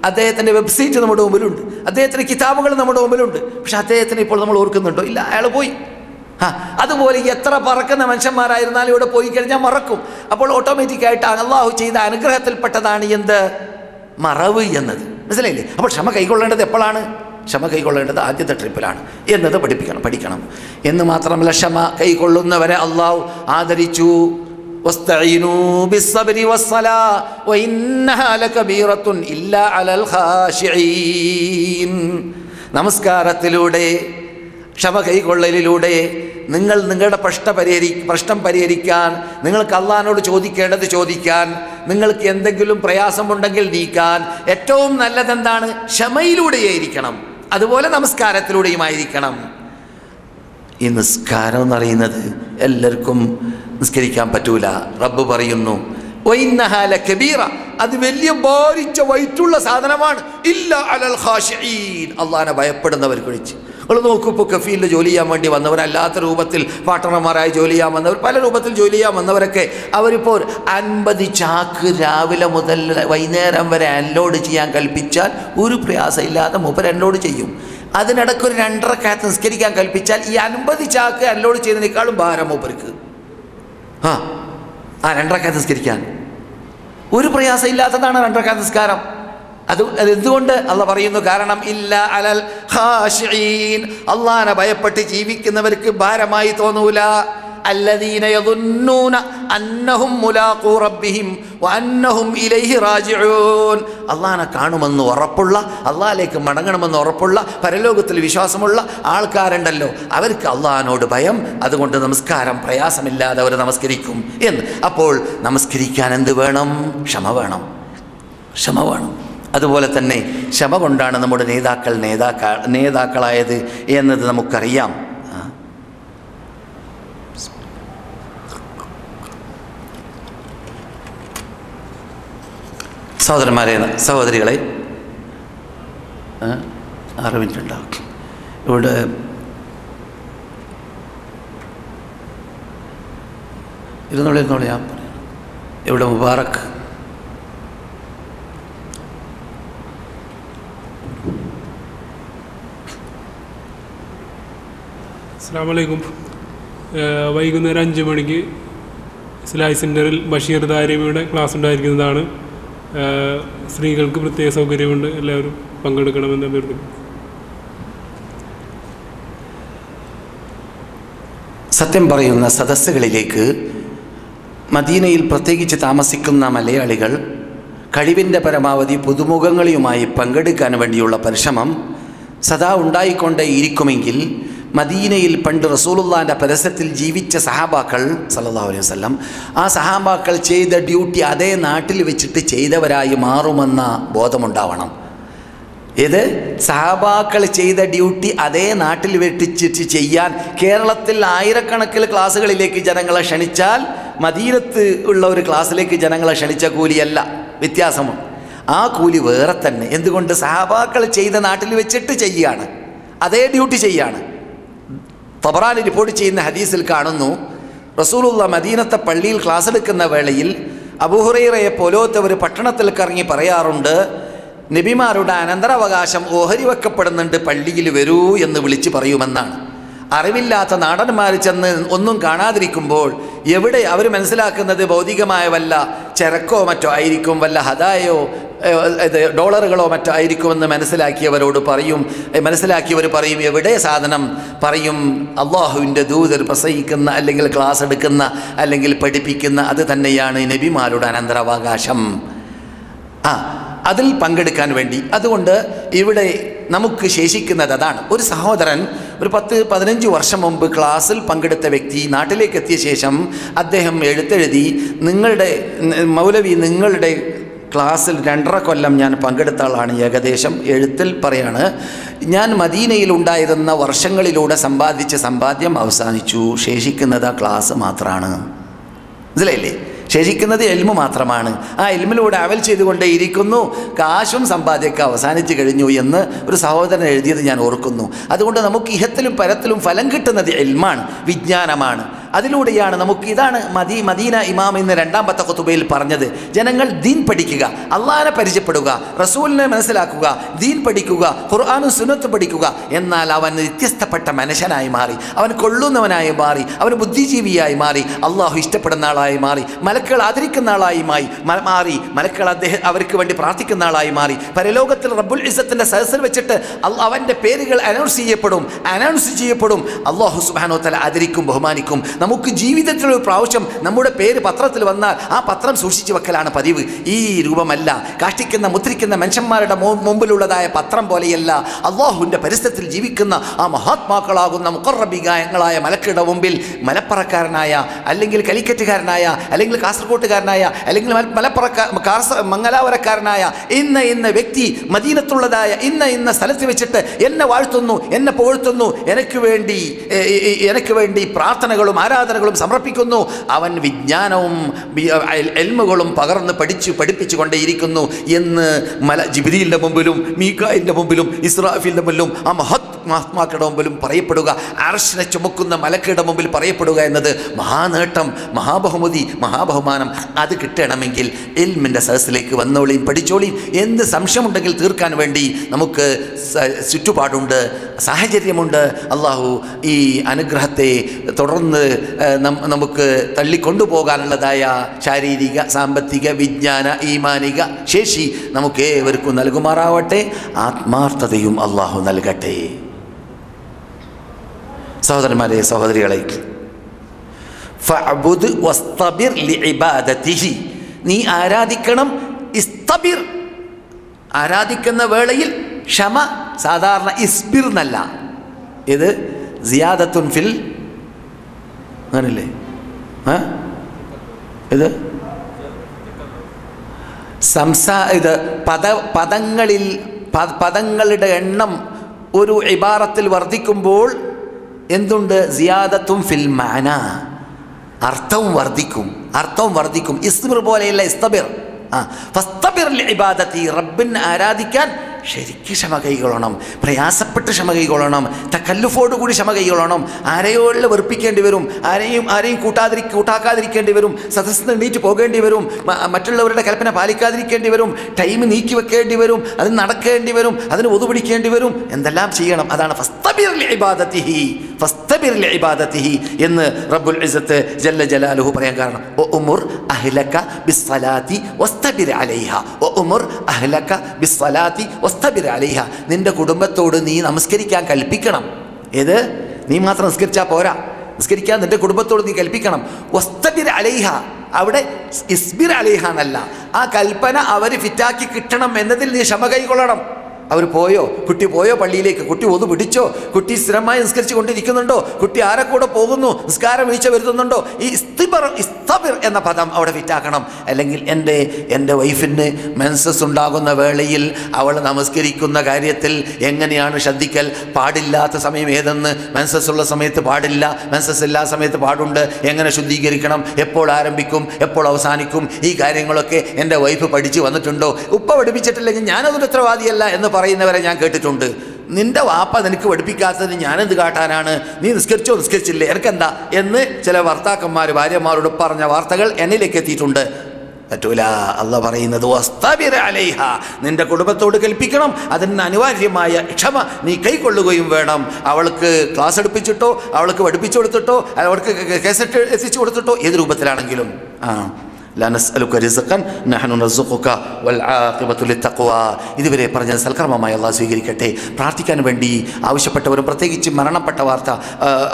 അദ്ദേഹത്തിൻ്റെ വെബ്സൈറ്റ് നമ്മുടെ മുമ്പിലുണ്ട്, അദ്ദേഹത്തിൻ്റെ കിതാബുകൾ നമ്മുടെ മുമ്പിലുണ്ട്. പക്ഷെ അദ്ദേഹത്തിന് ഇപ്പോൾ നമ്മൾ ഓർക്കുന്നുണ്ടോ? ഇല്ല, അയാൾ പോയി. അതുപോലെ എത്ര പറക്കുന്ന മനുഷ്യന്മാരായിരുന്നാലും ഇവിടെ പോയി കഴിഞ്ഞാൽ മറക്കും. അപ്പോൾ ഓട്ടോമാറ്റിക്കായിട്ട് അള്ളാഹു ചെയ്ത അനുഗ്രഹത്തിൽപ്പെട്ടതാണ് എന്ത്? മറവ് എന്നത്. മനസ്സിലായില്ലേ? അപ്പോൾ ക്ഷമ കൈക്കൊള്ളേണ്ടത് എപ്പോഴാണ്? ക്ഷമ കൈക്കൊള്ളേണ്ടത് ആദ്യത്തെ ട്രിപ്പിലാണ് എന്നത് പഠിക്കണം. എന്ന് മാത്രമല്ല, ക്ഷമ കൈക്കൊള്ളുന്നവരെ അള്ളാഹു ആദരിച്ചു. നമസ്കാരത്തിലൂടെ, ക്ഷമ കൈക്കൊള്ളലിലൂടെ നിങ്ങൾ നിങ്ങളുടെ പ്രശ്നം പരിഹരിക്കാൻ, നിങ്ങൾക്ക് അള്ളാഹിനോട് ചോദിക്കേണ്ടത് ചോദിക്കാൻ, നിങ്ങൾക്ക് എന്തെങ്കിലും പ്രയാസമുണ്ടെങ്കിൽ നീക്കാൻ ഏറ്റവും നല്ലതെന്താണ്? ക്ഷമയിലൂടെയായിരിക്കണം. അതുപോലെ നമസ്കാരത്തിലൂടെയുമായിരിക്കണം. ഈ നിസ്കാരം എന്ന് പറയുന്നത് എല്ലാവർക്കും നിസ്കരിക്കാൻ പറ്റൂല. റബ്ബ് പറയുന്നു, അത് വലിയ ഭാരിച്ച വൈറ്റുള്ള സാധനമാണ്, ഇല്ല അലൽ ഖാശിഈൻ, അള്ളാഹിനെ ഭയപ്പെടുന്നവർക്ക് ഒഴിച്ച്. നിങ്ങൾ നോക്കൂ, ഇപ്പോൾ കഫീലിൽ ജോലി ചെയ്യാൻ വേണ്ടി വന്നവർ, അല്ലാത്ത രൂപത്തിൽ പാർട്ട്ണർമാരായി ജോലി ചെയ്യാൻ വന്നവർ, പല രൂപത്തിൽ ജോലി ചെയ്യാൻ വന്നവരൊക്കെ അവരിപ്പോൾ 50 ചാക്ക് രാവിലെ മുതൽ വൈകുന്നേരം വരെ അൺലോഡ് ചെയ്യാൻ കൽപ്പിച്ചാൽ ഒരു പ്രയാസമില്ലാതെ മൂപ്പർ അൺലോഡ് ചെയ്യും. അതിനിടയ്ക്ക് ഒരു 2 റക്അത്ത് നിസ്കരിക്കാൻ കൽപ്പിച്ചാൽ ഈ 50 ചാക്ക് അൺലോഡ് ചെയ്യുന്നതിനേക്കാളും ഭാരം മൂപ്പർക്ക്. 2 റക്അത്ത് നിസ്കരിക്കാൻ ഒരു പ്രയാസം ഇല്ലാത്തതാണ് 2 റക്അത്ത് നിസ്കാരം. അത് എന്തുകൊണ്ട് അള്ളാഹ് പറയുന്നു? കാരണം ഇല്ല അലൽ ഖാശിഈൻ, അള്ളാഹിനെ ഭയപ്പെട്ട് ജീവിക്കുന്നവർക്ക് ഭാരമായി തോന്നൂല. അല്ലദീന യദുന്നൂന അന്നഹും മുലാഖൂ റബ്ബിഹിം വഅന്നഹും ഇലൈഹി റാജിഊൻ, അള്ളാഹിനെ കാണുമെന്ന് ഉറപ്പുള്ള, അള്ളാഹിലേക്ക് മടങ്ങണമെന്ന് ഉറപ്പുള്ള, പരലോകത്തിൽ വിശ്വാസമുള്ള ആൾക്കാരുണ്ടല്ലോ, അവർക്ക് അള്ളാഹിനോട് ഭയം. അതുകൊണ്ട് നമസ്കാരം പ്രയാസമില്ലാതെ അവർ നമസ്കരിക്കും എന്ന്. അപ്പോൾ നമസ്കരിക്കാൻ എന്ത് വേണം? ക്ഷമ വേണം. അതുപോലെ തന്നെ ക്ഷമ കൊണ്ടാണ് നമ്മുടെ നേതാക്കളായത് എന്നത് നമുക്കറിയാം. സഹോദരന്മാരെ, സഹോദരികളെ, 6 മിനിറ്റ് ഉണ്ടാവും. ഇവിടെ ഇരുന്നോളി ഞാൻ പറയാം. ഇവിടെ മുബാറക്ക് അസ്സലാമു അലൈക്കും. വൈകുന്നേരം 5 മണിക്ക് ഇസ്ലാഹി സെൻറ്ററിൽ ബഷീർ ദാരിമിയുടെ ക്ലാസ് ഉണ്ടായിരിക്കുന്നതാണ്. സ്ത്രീകൾക്ക് പ്രത്യേക സൗകര്യമുണ്ട്, എല്ലാവരും പങ്കെടുക്കണമെന്ന് അഭ്യർത്ഥിക്കുന്നു. സത്യം പറയുന്ന സദസ്സുകളിലേക്ക് മദീനയിൽ പ്രത്യേകിച്ച് താമസിക്കുന്ന മലയാളികൾ കഴിവിൻ്റെ പരമാവധി പുതുമുഖങ്ങളുമായി പങ്കെടുക്കാൻ വേണ്ടിയുള്ള പരിശ്രമം സദാ ഉണ്ടായിക്കൊണ്ടേയിരിക്കുമെങ്കിൽ മദീനയിൽ പണ്ട് റസൂലുള്ളാഹിൻ്റെ പരിസരത്തിൽ ജീവിച്ച സഹാബാക്കൾ സല്ലല്ലാഹു അലൈഹി വസല്ലം, ആ സഹാബാക്കൾ ചെയ്ത ഡ്യൂട്ടി അതേ നാട്ടിൽ വെച്ചിട്ട് ചെയ്തവരായി മാറുമെന്ന ബോധമുണ്ടാവണം. ഇത് സഹാബാക്കൾ ചെയ്ത ഡ്യൂട്ടി അതേ നാട്ടിൽ വെട്ടിച്ചിട്ട് ചെയ്യാൻ കേരളത്തിൽ ആയിരക്കണക്കിന് ക്ലാസ്സുകളിലേക്ക് ജനങ്ങളെ ക്ഷണിച്ചാൽ മദീനത്ത് ഉള്ള ഒരു ക്ലാസ്സിലേക്ക് ജനങ്ങളെ ക്ഷണിച്ച കൂലിയല്ല, വ്യത്യാസമുണ്ട്. ആ കൂലി വേറെ തന്നെ. എന്തുകൊണ്ട്? സഹാബാക്കൾ ചെയ്ത നാട്ടിൽ വെച്ചിട്ട് ചെയ്യുകയാണ്, അതേ ഡ്യൂട്ടി ചെയ്യാണ്. തബറാനി റിപ്പോർട്ട് ചെയ്യുന്ന ഹദീസിൽ കാണുന്നു, റസൂലുള്ളാഹി മദീനത്തെ പള്ളിയിൽ ക്ലാസ് എടുക്കുന്ന വേളയിൽ അബൂ ഹുറൈറയെ പോലോത്തവർ പട്ടണത്തിൽ കറങ്ങി പറയാറുണ്ട്, നബിമാരുടെ അനന്തരാവകാശം ഓഹരി വെക്കപ്പെടുന്നുണ്ട്, പള്ളിയിൽ വരൂ എന്ന് വിളിച്ച് പറയുമെന്നാണ്. അറിവില്ലാത്ത നാടന്മാർ ചെന്ന് ഒന്നും കാണാതിരിക്കുമ്പോൾ എവിടെ അവർ മനസ്സിലാക്കുന്നത് ഭൗതികമായ വല്ല ചരക്കോ മറ്റോ ആയിരിക്കും, വല്ല ഹദായോ ഡോളറുകളോ മറ്റോ ആയിരിക്കുമെന്ന് മനസ്സിലാക്കിയവർ പറയും എവിടെ സാധനം? പറയും അള്ളാഹുവിൻ്റെ ദൂതർ പ്രസംഗിക്കുന്ന അല്ലെങ്കിൽ ക്ലാസ് എടുക്കുന്ന അല്ലെങ്കിൽ പഠിപ്പിക്കുന്ന അത് തന്നെയാണ് നബിമാരുടെ അനന്തരാവകാശം. അതിൽ പങ്കെടുക്കാൻ വേണ്ടി. അതുകൊണ്ട് ഇവിടെ നമുക്ക് ശേഷിക്കുന്നത് അതാണ്. ഒരു സഹോദരൻ ഒരു 10-15 വർഷം മുമ്പ് ക്ലാസ്സിൽ പങ്കെടുത്ത വ്യക്തി നാട്ടിലേക്ക് എത്തിയ ശേഷം അദ്ദേഹം എഴുത്തെഴുതി, മൗലവി നിങ്ങളുടെ ക്ലാസ്സിൽ 2.5 കൊല്ലം ഞാൻ പങ്കെടുത്ത ആളാണ്. ഏകദേശം എഴുത്തിൽ പറയാണ്, ഞാൻ മദീനയിൽ ഉണ്ടായിരുന്ന വർഷങ്ങളിലൂടെ സമ്പാദിച്ച സമ്പാദ്യം അവസാനിച്ചു, ശേഷിക്കുന്നത് ആ ക്ലാസ് മാത്രമാണ്. മനസ്സിലായില്ലേ? ശേഷിക്കുന്നത് എൽമ് മാത്രമാണ്. ആ എൽമിലൂടെ അമൽ ചെയ്തുകൊണ്ടേയിരിക്കുന്നു. കാശും സമ്പാദ്യമൊക്കെ അവസാനിച്ച് കഴിഞ്ഞു എന്ന് ഒരു സഹോദരൻ എഴുതിയത് ഞാൻ ഓർക്കുന്നു. അതുകൊണ്ട് നമുക്ക് ഇഹത്തിലും പരത്തിലും ഫലം കിട്ടുന്നത് എൽമാണ്, വിജ്ഞാനമാണ്. അതിലൂടെയാണ് നമുക്ക് ഇതാണ് മദീന ഇമാം ഇന്ന് രണ്ടാമത്തെ ഖുതുബയിൽ പറഞ്ഞത്. ജനങ്ങൾ ദീൻ പഠിക്കുക, അള്ളാഹനെ പരിചയപ്പെടുക, റസൂലിനെ മനസ്സിലാക്കുക, ദീൻ പഠിക്കുക, ഖുർആനും സുന്നത്തും പഠിക്കുക. എന്നാൽ അവൻ വ്യത്യസ്തപ്പെട്ട മനുഷ്യനായി മാറി, അവൻ കൊള്ളുന്നവനായി മാറി, അവൻ ബുദ്ധിജീവിയായി മാറി, അള്ളാഹു ഇഷ്ടപ്പെടുന്ന ആളായി മാറി, മലക്കുകൾ ആദരിക്കുന്ന ആളായി മാറി, മലക്കുകൾ അവർക്ക് വേണ്ടി പ്രാർത്ഥിക്കുന്ന ആളായി മാറി. പരലോകത്തിൽ റബ്ബുൽ ഇസ്സത്തിന്റെ സദസ്സിൽ വെച്ചിട്ട് അവൻ്റെ പേരുകൾ അനൗൺസ് ചെയ്യപ്പെടും. അള്ളാഹു സുബ്ഹാനഹു വ തആല ആദരിക്കും, ബഹുമാനിക്കും. നമുക്ക് ജീവിതത്തിൽ ഒരു പ്രാവശ്യം നമ്മുടെ പേര് പത്രത്തിൽ വന്നാൽ ആ പത്രം സൂക്ഷിച്ചു വെക്കലാണ് പതിവ്. ഈ രൂപമല്ല, കാഷ്ടിക്കുന്ന മുദ്രിക്കുന്ന മനുഷ്യന്മാരുടെ മുമ്പിലുള്ളതായ പത്രം പോലെയല്ല. അള്ളാഹുവിൻ്റെ പരിസരത്തിൽ ജീവിക്കുന്ന ആ മഹാത്മാക്കളാകുന്ന മുഖറബികളായ മലക്കുകളുടെ മുമ്പിൽ മലപ്പുറക്കാരനായ, അല്ലെങ്കിൽ കലിക്കറ്റുകാരനായ, അല്ലെങ്കിൽ കാസർഗോട്ടുകാരനായ, അല്ലെങ്കിൽ മംഗലാപുരക്കാരനായ ഇന്ന വ്യക്തി മദീനത്തുള്ളതായ ഇന്ന സ്ഥലത്ത് വെച്ചിട്ട് എന്നെ വാഴ്ത്തുന്നു, എന്നെ പുകഴ്ത്തുന്നു, എനിക്ക് വേണ്ടി പ്രാർത്ഥനകളും ആരാധനകളും സമർപ്പിക്കുന്നു. അവൻ വിജ്ഞാനവും എൽമുകളും പകർന്ന് പഠിപ്പിച്ചു കൊണ്ടേയിരിക്കുന്നു എന്ന് ജിബ്രീലിന്റെ മുമ്പിലും മീകായിലിന്റെ മുമ്പിലും ഇസ്രാഫീലിന്റെ മുമ്പിലും ആ മഹാത്മാക്കളുടെ മുമ്പിലും പറയപ്പെടുക, അർശിനെ ചുമക്കുന്ന മലക്കുകളുടെ മുമ്പിൽ പറയപ്പെടുക എന്നത് മഹാനേട്ടം, മഹാബഹുമതി, മഹാബഹുമാനം. അത് കിട്ടണമെങ്കിൽ ഇൽമിൻ്റെ സദസ്സിലേക്ക് വന്നോളിയും പഠിച്ചോളിയും. എന്ത് സംശയമുണ്ടെങ്കിൽ തീർക്കാൻ വേണ്ടി നമുക്ക് ചുറ്റുപാടുണ്ട്, സാഹചര്യമുണ്ട്. അള്ളാഹു ഈ അനുഗ്രഹത്തെ തുടർന്ന് നമുക്ക് തള്ളിക്കൊണ്ടുപോകാനുള്ളതായ ശാരീരിക, സാമ്പത്തിക, വിജ്ഞാന, ഈമാനിക ശേഷി നമുക്ക് ഏവർക്കും നൽകുമാറാവട്ടെ. ആത്മാർത്ഥതയും അള്ളാഹു നൽകട്ടെ. സഹോദരന്മാരെ, സഹോദരികളെ, ഫഅബ്ദ് വസ്തബിർ ലിഇബാദതിഹി, നീ ആരാധിക്കണം. ഇസ്തബിർ, ആരാധിക്കുന്ന വേളയിൽ ക്ഷമ. സാധാരണ ഇസ്ബിർ എന്നല്ല, ഇത് സിയാദത്തുൻ ഫിൽ, അങ്ങനല്ലേ? ഇത് പദങ്ങളുടെ എണ്ണം ഒരു ഇബാറത്തിൽ വർദ്ധിക്കുമ്പോൾ എന്തുണ്ട്? സിയാദത്തും ഫിൽ മാന, അർത്ഥവും വർദ്ധിക്കും. ഇസ്ബിർ പോലെയല്ല ഇസ്തബിർ. ഫസ്തബിർ ലിഇബാദതി, റബ്ബിനെ ആരാധിക്കാൻ ശരിക്ക് ക്ഷമ കൈകൊള്ളണം, പ്രയാസപ്പെട്ട് ക്ഷമ കൈകൊള്ളണം, തക്കല്ലുഫോടുകൂടി ക്ഷമ കൈകൊള്ളണം. ആരെയോട് വെറുപ്പിക്കേണ്ടി വരും, ആരെയും കൂട്ടാക്കാതിരിക്കേണ്ടി വരും, സദസ്സിൽ എണീറ്റ് പോകേണ്ടി വരും, മറ്റുള്ളവരുടെ കൽപ്പന പാലിക്കാതിരിക്കേണ്ടി വരും, ടൈം നീക്കി വെക്കേണ്ടി വരും, അത് നടക്കേണ്ടി വരും, അതിന് ഒതുപിടിക്കേണ്ടി വരും, എന്തെല്ലാം ചെയ്യണം. അതാണ് ഫസ്തബിർ ലിഇബാദതിഹി എന്ന് റബ്ബുൽ ഇസ്സത്ത് ജല്ല ജലാലുഹു പറയാൻ കാരണം. വഉമുർ അഹ്ലക ബിസ്സലാത്തി വസ്തബിർ അലൈഹാ, വഉമുർ അഹ്ലക ബിസ്സലാത്തി വസ്തബിർ അലൈഹാ, നിന്റെ കുടുംബത്തോട് നീ നമസ്കരിക്കാൻ കൽപ്പിക്കണം. ഏത്? നീ മാത്രം നിസ്കരിച്ചാൽ പോരാ, നിസ്കരിക്കാൻ നിന്റെ കുടുംബത്തോട് നീ കൽപ്പിക്കണം. വസ്തബിർ അലൈഹ, അവിടെ ഇസ്ബിർ അലൈഹ എന്നല്ല, ആ കൽപ്പന അവർ ഫിറ്റാക്കി കിട്ടണം എന്നതിൽ നീ ക്ഷമ കൈകൊള്ളണം. അവർ കുട്ടി പോയോ പള്ളിയിലേക്ക്, കുട്ടി ഒതു പിടിച്ചോ, കുട്ടി സ്ഥിരമായി നിസ്കരിച്ചു കൊണ്ടിരിക്കുന്നുണ്ടോ, കുട്ടി ആരെ കൂടെ പോകുന്നു, നിസ്കാരം വീഴ്ച വരുത്തുന്നുണ്ടോ, ഈ ഇസ്തബിർ എന്ന പദം അവിടെ ഫിറ്റാക്കണം. അല്ലെങ്കിൽ എൻ്റെ വൈഫിന് മെൻസസ് ഉണ്ടാകുന്ന വേളയിൽ അവൾ നമസ്കരിക്കുന്ന കാര്യത്തിൽ എങ്ങനെയാണ് ശ്രദ്ധിക്കൽ, പാടില്ലാത്ത സമയം ഏതെന്ന്, മെൻസസ് ഉള്ള സമയത്ത് പാടില്ല, മെൻസസ് ഇല്ലാ സമയത്ത് പാടുണ്ട്, എങ്ങനെ ശുദ്ധീകരിക്കണം, എപ്പോൾ ആരംഭിക്കും, എപ്പോൾ അവസാനിക്കും, ഈ കാര്യങ്ങളൊക്കെ എൻ്റെ വൈഫ് പഠിച്ചു വന്നിട്ടുണ്ടോ? ഉപ്പ പഠിപ്പിച്ചിട്ടില്ലെങ്കിൽ ഞാനതൊരു ഉത്തരവാദിയല്ല എന്ന് പറയുന്നവരെ ഞാൻ കേട്ടിട്ടുണ്ട്. നിന്റെ വാപ്പ നിനക്ക് പഠിപ്പിക്കാത്തതിന് ഞാനെന്ത് കാട്ടാനാണ്, നീ നിസ്കരിച്ചില്ലേ, എനിക്കെന്താ എന്ന് ചില ഭർത്താക്കന്മാർ ഭാര്യമാരോട് പറഞ്ഞ വാർത്തകൾ എന്നിലേക്ക് എത്തിയിട്ടുണ്ട്. പറ്റൂല. അള്ളാഹ് പറയുന്നത് വസ്തബിർ അലൈഹ, നിന്റെ കുടുംബത്തോട് കൽപ്പിക്കണം, അതിന് അനിവാര്യമായ ക്ഷമ നീ കൈക്കൊള്ളുകയും വേണം. അവൾക്ക് ക്ലാസ് എടുപ്പിച്ചിട്ടോ, അവൾക്ക് പഠിപ്പിച്ചു കൊടുത്തിട്ടോ, അവൾക്ക് കേസറ്റ് എത്തിച്ചു കൊടുത്തിട്ടോ, ഏത് രൂപത്തിലാണെങ്കിലും ലാ നസ്അലുക റിസ്ഖൻ നഹ്നു നർസുഖുക വൽ ആഖിബത്തു ലിത്തഖ്വ. ഇതുവരെ പറഞ്ഞ സൽക്കർമ്മമായി അള്ളാഹ് സ്വീകരിക്കട്ടെ. പ്രാർത്ഥിക്കാൻ വേണ്ടി ആവശ്യപ്പെട്ടവരും പ്രത്യേകിച്ച് മരണപ്പെട്ട വാർത്ത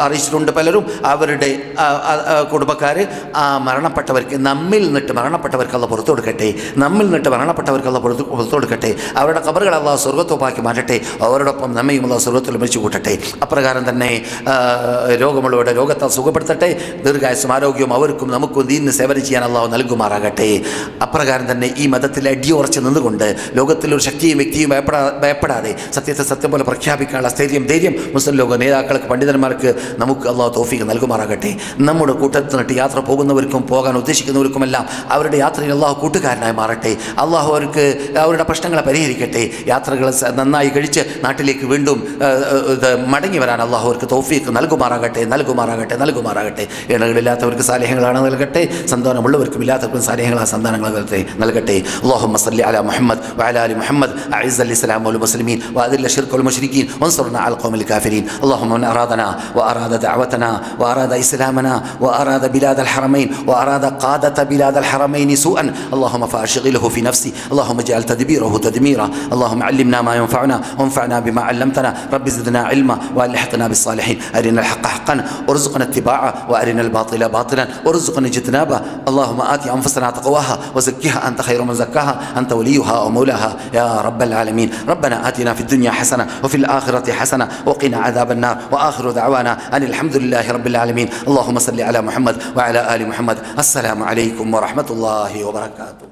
അറിയിച്ചിട്ടുണ്ട് പലരും. അവരുടെ കുടുംബക്കാർ ആ മരണപ്പെട്ടവർക്ക്, നമ്മിൽ നിന്നിട്ട് മരണപ്പെട്ടവർക്ക് അള്ളാഹ് പുറത്തു കൊടുക്കട്ടെ, നമ്മിൽ നിന്നിട്ട് മരണപ്പെട്ടവർക്ക് അള്ളാഹ് പുറത്തു കൊടുക്കട്ടെ. അവരുടെ ഖബറുകൾ അള്ളാഹ് സ്വർഗ്ഗത്തോപ്പാക്കി മാറ്റട്ടെ, അവരോടൊപ്പം നമ്മയും അള്ളാഹ് സ്വർഗ്ഗത്തിൽ ഒരുമിച്ച് കൂട്ടട്ടെ. അപ്രകാരം തന്നെ രോഗമുള്ളവരുടെ രോഗത്തെ സുഖപ്പെടുത്തട്ടെ, ദീർഘായുസ്സും ആരോഗ്യവും അവർക്കും നമുക്കും ദീനിന് സേവനം ചെയ്യാൻ അള്ളാഹു നൽകും നൽകുമാറാകട്ടെ. അപ്രകാരം തന്നെ ഈ മതത്തിൽ അടിയുറച്ച് നിന്നുകൊണ്ട് ലോകത്തിലൊരു ശക്തിയും വ്യക്തിയും ഭയപ്പെടാതെ സത്യത്തെ സത്യം പോലെ പ്രഖ്യാപിക്കാനുള്ള ധൈര്യം മുസ്ലിം ലോക നേതാക്കൾക്ക്, പണ്ഡിതന്മാർക്ക് നമുക്ക് അള്ളാഹു തൗഫീഖ് നൽകുമാറാകട്ടെ. നമ്മുടെ കൂട്ടത്തിൽ നിന്നിട്ട് യാത്ര പോകുന്നവർക്കും പോകാൻ ഉദ്ദേശിക്കുന്നവർക്കുമെല്ലാം അവരുടെ യാത്രയിൽ അള്ളാഹു കൂട്ടുകാരനായി മാറട്ടെ. അള്ളാഹു അവരുടെ പ്രശ്നങ്ങളെ പരിഹരിക്കട്ടെ. യാത്രകൾ നന്നായി കഴിച്ച് നാട്ടിലേക്ക് വീണ്ടും മടങ്ങി വരാൻ അള്ളാഹു അവർക്ക് തൗഫീഖ് നൽകുമാറാകട്ടെ. ഇണകളില്ലാത്തവർക്ക് സാലിഹ്യങ്ങളാണ് നൽകട്ടെ. സന്താനമുള്ളവർക്കും ഇല്ലാത്തവർക്കും സാലിഹ്യങ്ങളായ സന്താനങ്ങൾ നൽകട്ടെ. اللهم صل على محمد وعلى ال محمد اعز الاسلام والمسلمين واذل الشرك والمشركين وانصرنا على القوم الكافرين. اللهم من ارادنا واراد دعوتنا واراد اسلامنا واراد بلاد الحرمين واراد قاده بلاد الحرمين سوءا اللهم فاشغله في نفسي. اللهم اجعل تدبيره تدميرا. اللهم علمنا ما ينفعنا وانفعنا بما علمتنا. رب زدنا علما والحقنا بالصالحين. ارنا الحق حقا وارزقنا اتباعه وارنا الباطل باطلا وارزقنا اجتنابه. اللهم آت انفسنا تقواها وزكها انت خير من زكاها انت وليها ومولاها يا رب العالمين. ربنا آتنا في الدنيا حسنه وفي الاخره حسنه وقنا عذاب النار. واخر دعوانا ان الحمد لله رب العالمين. اللهم صل على محمد وعلى ال محمد. السلام عليكم ورحمه الله وبركاته.